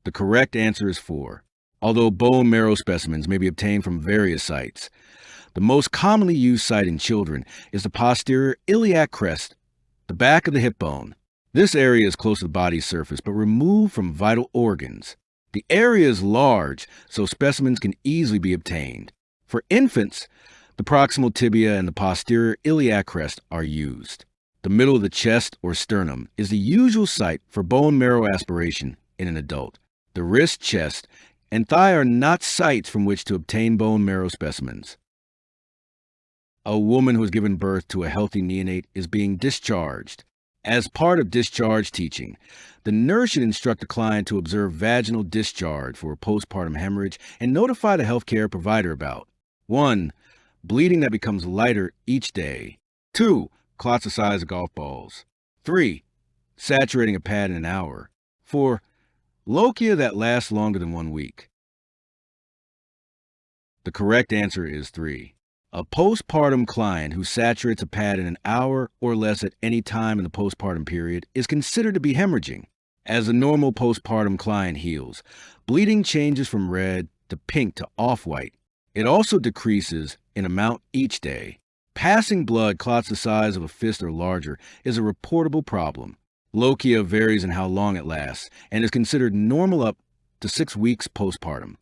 The correct answer is 4. Although bone marrow specimens may be obtained from various sites, the most commonly used site in children is the posterior iliac crest, the back of the hip bone. This area is close to the body's surface but removed from vital organs. The area is large, so specimens can easily be obtained. For infants, the proximal tibia and the posterior iliac crest are used. The middle of the chest or sternum is the usual site for bone marrow aspiration in an adult. The wrist, chest, and thigh are not sites from which to obtain bone marrow specimens. A woman who has given birth to a healthy neonate is being discharged. As part of discharge teaching, the nurse should instruct the client to observe vaginal discharge for a postpartum hemorrhage and notify the healthcare provider about 1. Bleeding that becomes lighter each day. 2. Clots the size of golf balls. 3. Saturating a pad in an hour. 4. Lochia that lasts longer than 1 week. The correct answer is 3. A postpartum client who saturates a pad in an hour or less at any time in the postpartum period is considered to be hemorrhaging. As a normal postpartum client heals, bleeding changes from red to pink to off-white. It also decreases in amount each day. Passing blood clots the size of a fist or larger is a reportable problem. Lochia varies in how long it lasts and is considered normal up to 6 weeks postpartum.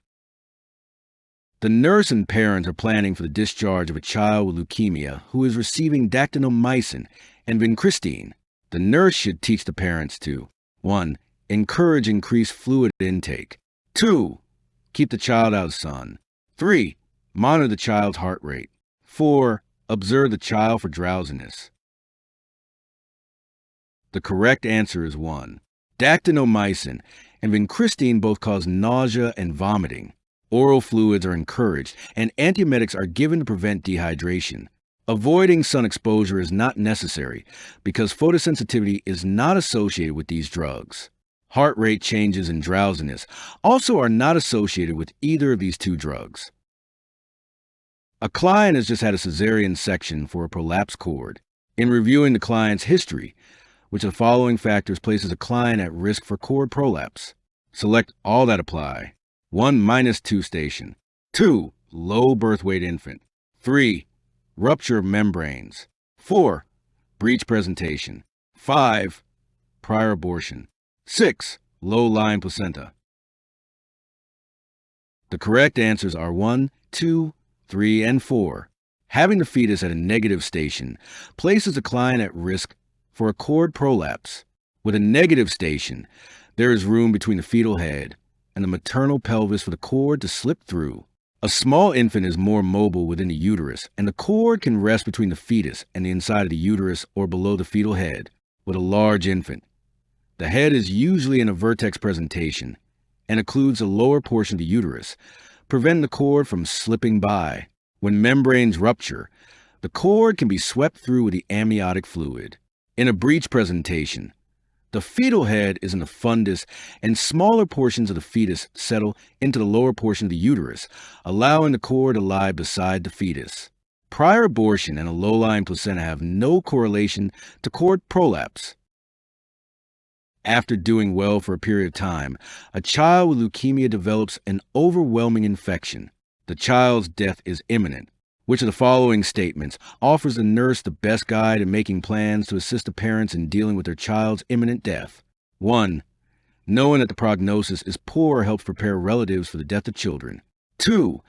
The nurse and parents are planning for the discharge of a child with leukemia who is receiving dactinomycin and vincristine. The nurse should teach the parents to 1. Encourage increased fluid intake. 2. Keep the child out of the sun. 3. Monitor the child's heart rate. 4. Observe the child for drowsiness. The correct answer is 1. Dactinomycin and vincristine both cause nausea and vomiting. Oral fluids are encouraged, and antiemetics are given to prevent dehydration. Avoiding sun exposure is not necessary because photosensitivity is not associated with these drugs. heart rate changes, and drowsiness also are not associated with either of these two drugs. A client has just had a cesarean section for a prolapsed cord. In reviewing the client's history, which of the following factors places a client at risk for cord prolapse? Select all that apply. 1. -2 station. 2. Low birth weight infant. 3. Rupture of membranes. 4. Breech presentation. 5. Prior abortion. 6. Low-lying placenta. The correct answers are 1, 2, 3, and 4. Having the fetus at a negative station places the client at risk for a cord prolapse. With a negative station, there is room between the fetal head and the maternal pelvis for the cord to slip through. A small infant is more mobile within the uterus, and the cord can rest between the fetus and the inside of the uterus or below the fetal head. With a large infant, the head is usually in a vertex presentation and includes the lower portion of the uterus, preventing the cord from slipping by. When membranes rupture, the cord can be swept through with the amniotic fluid. In a breech presentation, the fetal head is in the fundus and smaller portions of the fetus settle into the lower portion of the uterus, allowing the cord to lie beside the fetus. Prior abortion and a low-lying placenta have no correlation to cord prolapse. After doing well for a period of time, a child with leukemia develops an overwhelming infection. The child's death is imminent. Which of the following statements offers the nurse the best guide in making plans to assist the parents in dealing with their child's imminent death? 1. Knowing that the prognosis is poor helps prepare relatives for the death of children. 2.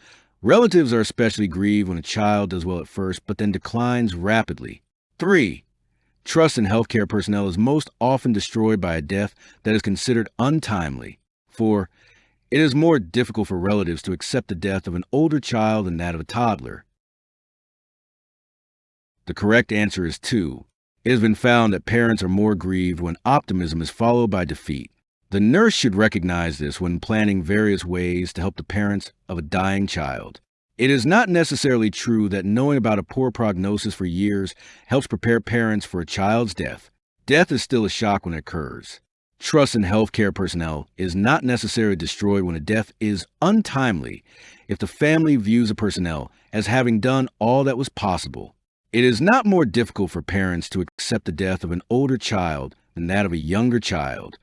Relatives are especially grieved when a child does well at first but then declines rapidly. 3. Trust in healthcare personnel is most often destroyed by a death that is considered untimely. 4. It is more difficult for relatives to accept the death of an older child than that of a toddler. The correct answer is 2. It has been found that parents are more grieved when optimism is followed by defeat. The nurse should recognize this when planning various ways to help the parents of a dying child. It is not necessarily true that knowing about a poor prognosis for years helps prepare parents for a child's death. Death is still a shock when it occurs. Trust in healthcare personnel is not necessarily destroyed when a death is untimely if the family views the personnel as having done all that was possible. It is not more difficult for parents to accept the death of an older child than that of a younger child.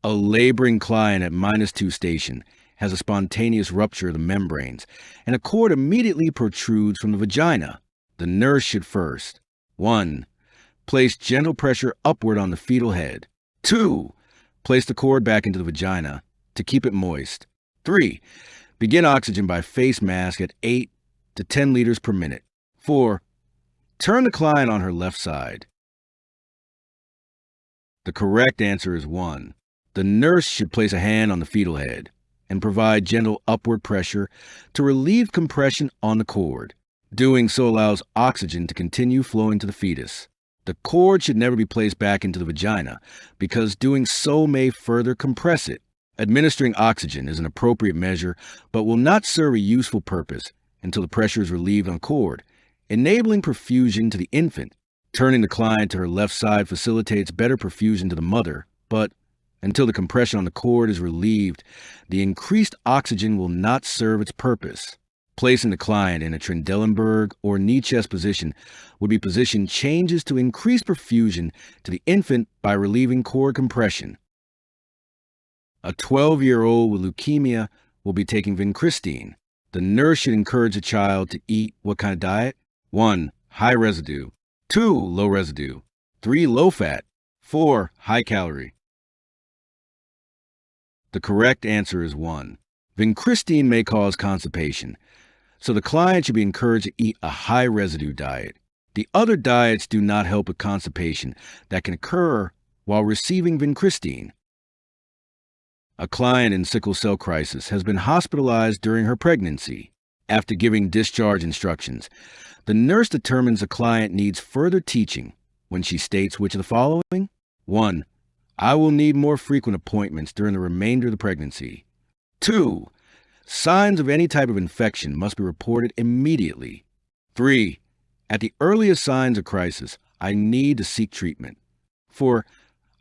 A laboring client at -2 station has a spontaneous rupture of the membranes, and a cord immediately protrudes from the vagina. The nurse should first: 1. Place gentle pressure upward on the fetal head. 2. Place the cord back into the vagina to keep it moist. 3. Begin oxygen by face mask at 8 to 10 liters per minute. 4. Turn the client on her left side. The correct answer is 1. The nurse should place a hand on the fetal head and provide gentle upward pressure to relieve compression on the cord. Doing so allows oxygen to continue flowing to the fetus. The cord should never be placed back into the vagina because doing so may further compress it. Administering oxygen is an appropriate measure but will not serve a useful purpose until the pressure is relieved on the cord, enabling perfusion to the infant. Turning the client to her left side facilitates better perfusion to the mother, but until the compression on the cord is relieved, the increased oxygen will not serve its purpose. Placing the client in a Trendelenburg or knee chest position would be position changes to increase perfusion to the infant by relieving cord compression. A 12-year-old with leukemia will be taking vincristine. The nurse should encourage the child to eat what kind of diet? 1. High residue. 2. Low residue. 3. Low fat. 4. High calorie. The correct answer is 1. Vincristine may cause constipation, so the client should be encouraged to eat a high residue diet. The other diets do not help with constipation that can occur while receiving vincristine. A client in sickle cell crisis has been hospitalized during her pregnancy. After giving discharge instructions, the nurse determines the client needs further teaching when she states which of the following? 1. I will need more frequent appointments during the remainder of the pregnancy. 2. Signs of any type of infection must be reported immediately. 3. At the earliest signs of crisis, I need to seek treatment. 4.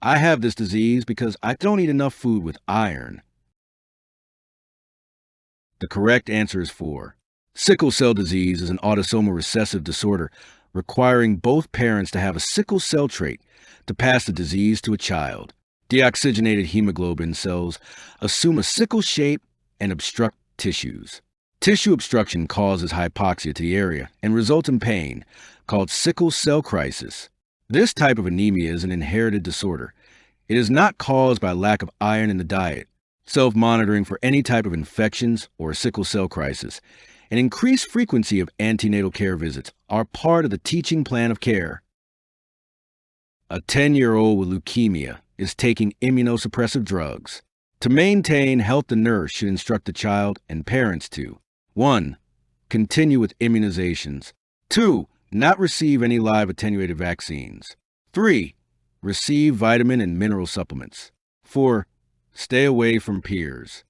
I have this disease because I don't eat enough food with iron. The correct answer is 4. Sickle cell disease is an autosomal recessive disorder requiring both parents to have a sickle cell trait to pass the disease to a child. Deoxygenated hemoglobin cells assume a sickle shape and obstruct tissues. Tissue obstruction causes hypoxia to the area and results in pain, called sickle cell crisis. This type of anemia is an inherited disorder. It is not caused by lack of iron in the diet. Self-monitoring for any type of infections or sickle cell crisis, and increased frequency of antenatal care visits are part of the teaching plan of care. A 10-year-old with leukemia is taking immunosuppressive drugs. To maintain health, the nurse should instruct the child and parents to 1. Continue with immunizations. 2. Not receive any live attenuated vaccines. 3. Receive vitamin and mineral supplements. 4. Stay away from peers.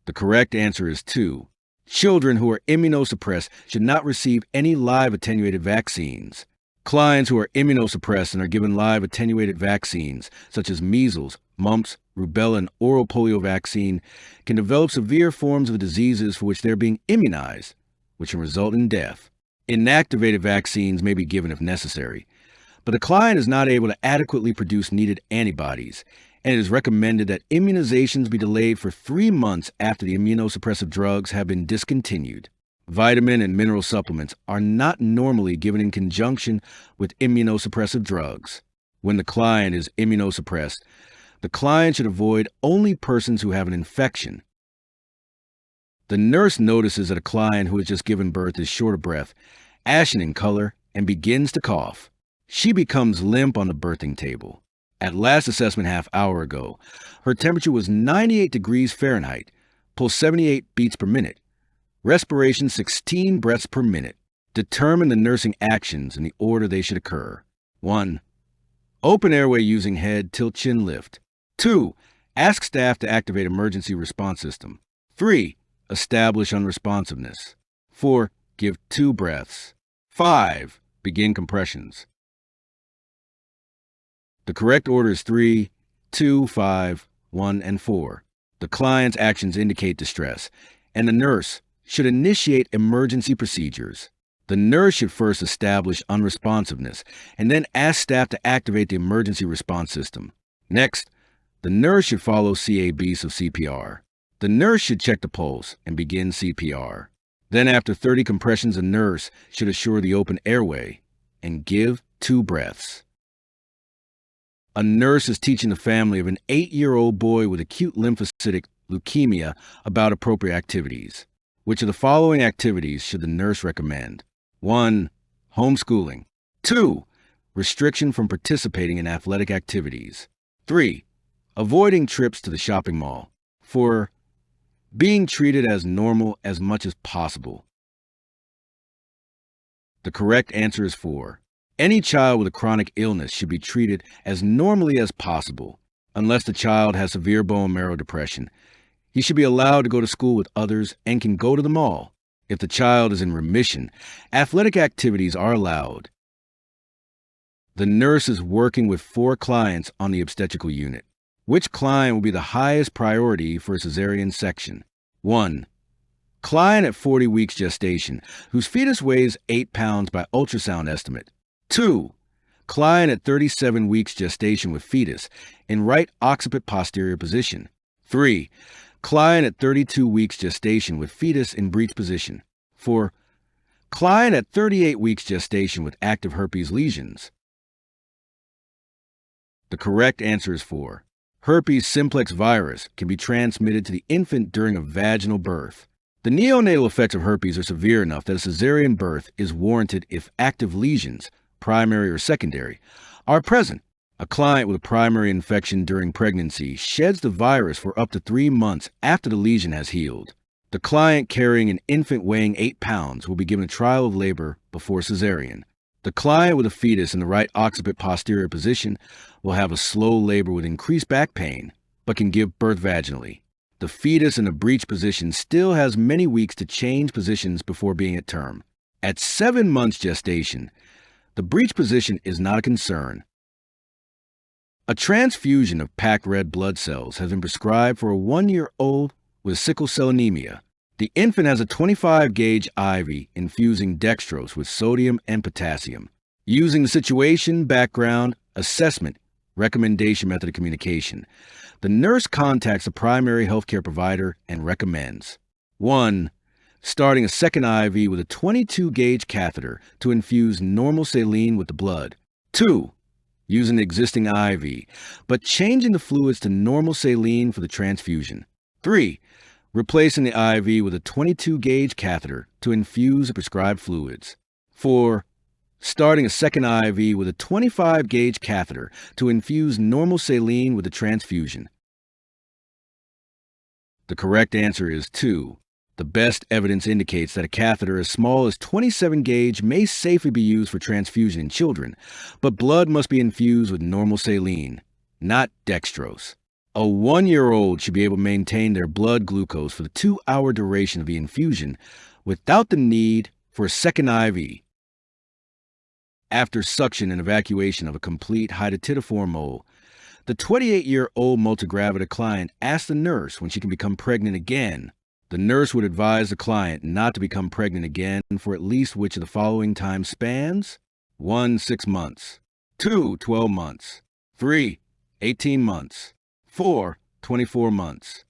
The correct answer is 2. Children who are immunosuppressed should not receive any live attenuated vaccines. Clients who are immunosuppressed and are given live attenuated vaccines, such as measles, mumps, rubella, and oral polio vaccine, can develop severe forms of diseases for which they're being immunized, which can result in death. Inactivated vaccines may be given if necessary, but the client is not able to adequately produce needed antibodies, and it is recommended that immunizations be delayed for 3 months after the immunosuppressive drugs have been discontinued. Vitamin and mineral supplements are not normally given in conjunction with immunosuppressive drugs. When the client is immunosuppressed, the client should avoid only persons who have an infection. The nurse notices that a client who has just given birth is short of breath, ashen in color, and begins to cough. She becomes limp on the birthing table. At last assessment half hour ago, her temperature was 98 degrees Fahrenheit, pulse 78 beats per minute, respiration 16 breaths per minute. Determine the nursing actions in the order they should occur. 1. Open airway using head, tilt, chin, lift. 2. Ask staff to activate emergency response system. 3. Establish unresponsiveness. 4. Give 2 breaths. 5. Begin compressions. The correct order is 3, 2, 5, 1, and 4. The client's actions indicate distress, and the nurse should initiate emergency procedures. The nurse should first establish unresponsiveness and then ask staff to activate the emergency response system. Next, the nurse should follow CABs of CPR. The nurse should check the pulse and begin CPR. Then after 30 compressions, the nurse should assure the open airway and give 2 breaths. A nurse is teaching the family of an 8-year-old boy with acute lymphocytic leukemia about appropriate activities. Which of the following activities should the nurse recommend? 1. Homeschooling. 2. Restriction from participating in athletic activities. 3. Avoiding trips to the shopping mall. 4. Being treated as normal as much as possible. The correct answer is 4. Any child with a chronic illness should be treated as normally as possible. Unless the child has severe bone marrow depression, he should be allowed to go to school with others and can go to the mall. If the child is in remission, athletic activities are allowed. The nurse is working with 4 clients on the obstetrical unit. Which client will be the highest priority for a cesarean section? 1. Client at 40 weeks gestation, whose fetus weighs 8 pounds by ultrasound estimate. 2. Client at 37 weeks gestation with fetus in right occiput posterior position. 3. Client at 32 weeks gestation with fetus in breech position. 4. Client at 38 weeks gestation with active herpes lesions. The correct answer is 4. Herpes simplex virus can be transmitted to the infant during a vaginal birth. The neonatal effects of herpes are severe enough that a cesarean birth is warranted if active lesions, primary or secondary, are present. A client with a primary infection during pregnancy sheds the virus for up to 3 months after the lesion has healed. The client carrying an infant weighing 8 pounds will be given a trial of labor before cesarean. The client with a fetus in the right occiput posterior position will have a slow labor with increased back pain, but can give birth vaginally. The fetus in the breech position still has many weeks to change positions before being at term. At 7 months gestation, the breech position is not a concern. A transfusion of packed red blood cells has been prescribed for a 1-year-old with sickle cell anemia. The infant has a 25-gauge IV infusing dextrose with sodium and potassium. Using the situation, background, assessment, recommendation method of communication, the nurse contacts the primary healthcare provider and recommends 1. Starting a second IV with a 22-gauge catheter to infuse normal saline with the blood. 2. Using the existing IV, but changing the fluids to normal saline for the transfusion. 3. Replacing the IV with a 22-gauge catheter to infuse the prescribed fluids. 4. Starting a second IV with a 25-gauge catheter to infuse normal saline with the transfusion. The correct answer is 2. The best evidence indicates that a catheter as small as 27 gauge may safely be used for transfusion in children, but blood must be infused with normal saline, not dextrose. A 1-year-old should be able to maintain their blood glucose for the 2-hour duration of the infusion without the need for a second IV. After suction and evacuation of a complete hydatidiform mole, the 28-year-old multigravida client asked the nurse when she can become pregnant again. The nurse would advise the client not to become pregnant again for at least which of the following time spans? 1. 6 months. 2. 12 months. 3. 18 months. 4. 24 months.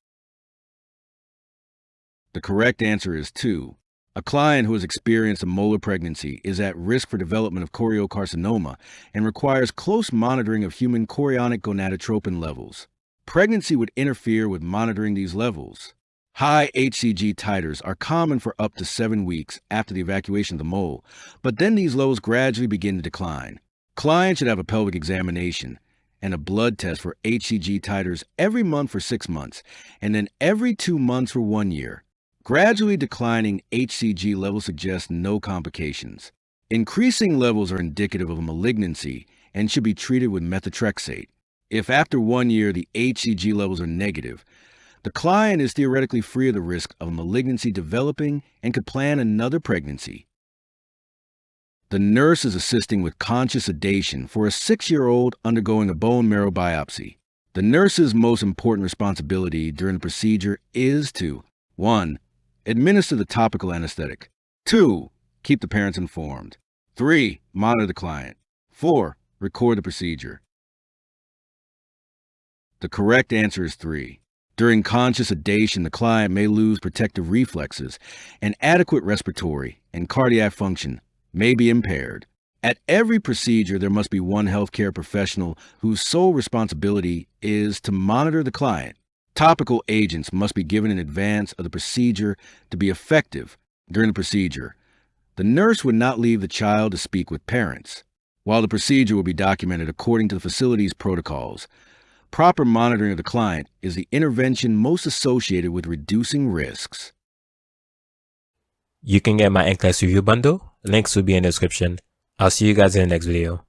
The correct answer is 2. A client who has experienced a molar pregnancy is at risk for development of choriocarcinoma and requires close monitoring of human chorionic gonadotropin levels. Pregnancy would interfere with monitoring these levels. High HCG titers are common for up to 7 weeks after the evacuation of the mole, but then these levels gradually begin to decline. Clients should have a pelvic examination and a blood test for HCG titers every month for 6 months, and then every 2 months for 1 year. Gradually declining HCG levels suggest no complications. Increasing levels are indicative of a malignancy and should be treated with methotrexate. If after 1 year the HCG levels are negative, the client is theoretically free of the risk of a malignancy developing and could plan another pregnancy. The nurse is assisting with conscious sedation for a 6-year-old undergoing a bone marrow biopsy. The nurse's most important responsibility during the procedure is to 1. Administer the topical anesthetic. 2. Keep the parents informed. 3. Monitor the client. 4. Record the procedure. The correct answer is 3. During conscious sedation, the client may lose protective reflexes, and adequate respiratory and cardiac function may be impaired. At every procedure, there must be one healthcare professional whose sole responsibility is to monitor the client. Topical agents must be given in advance of the procedure to be effective during the procedure. The nurse would not leave the child to speak with parents, while the procedure will be documented according to the facility's protocols. Proper monitoring of the client is the intervention most associated with reducing risks. You can get my NCLEX review bundle. Links will be in the description. I'll see you guys in the next video.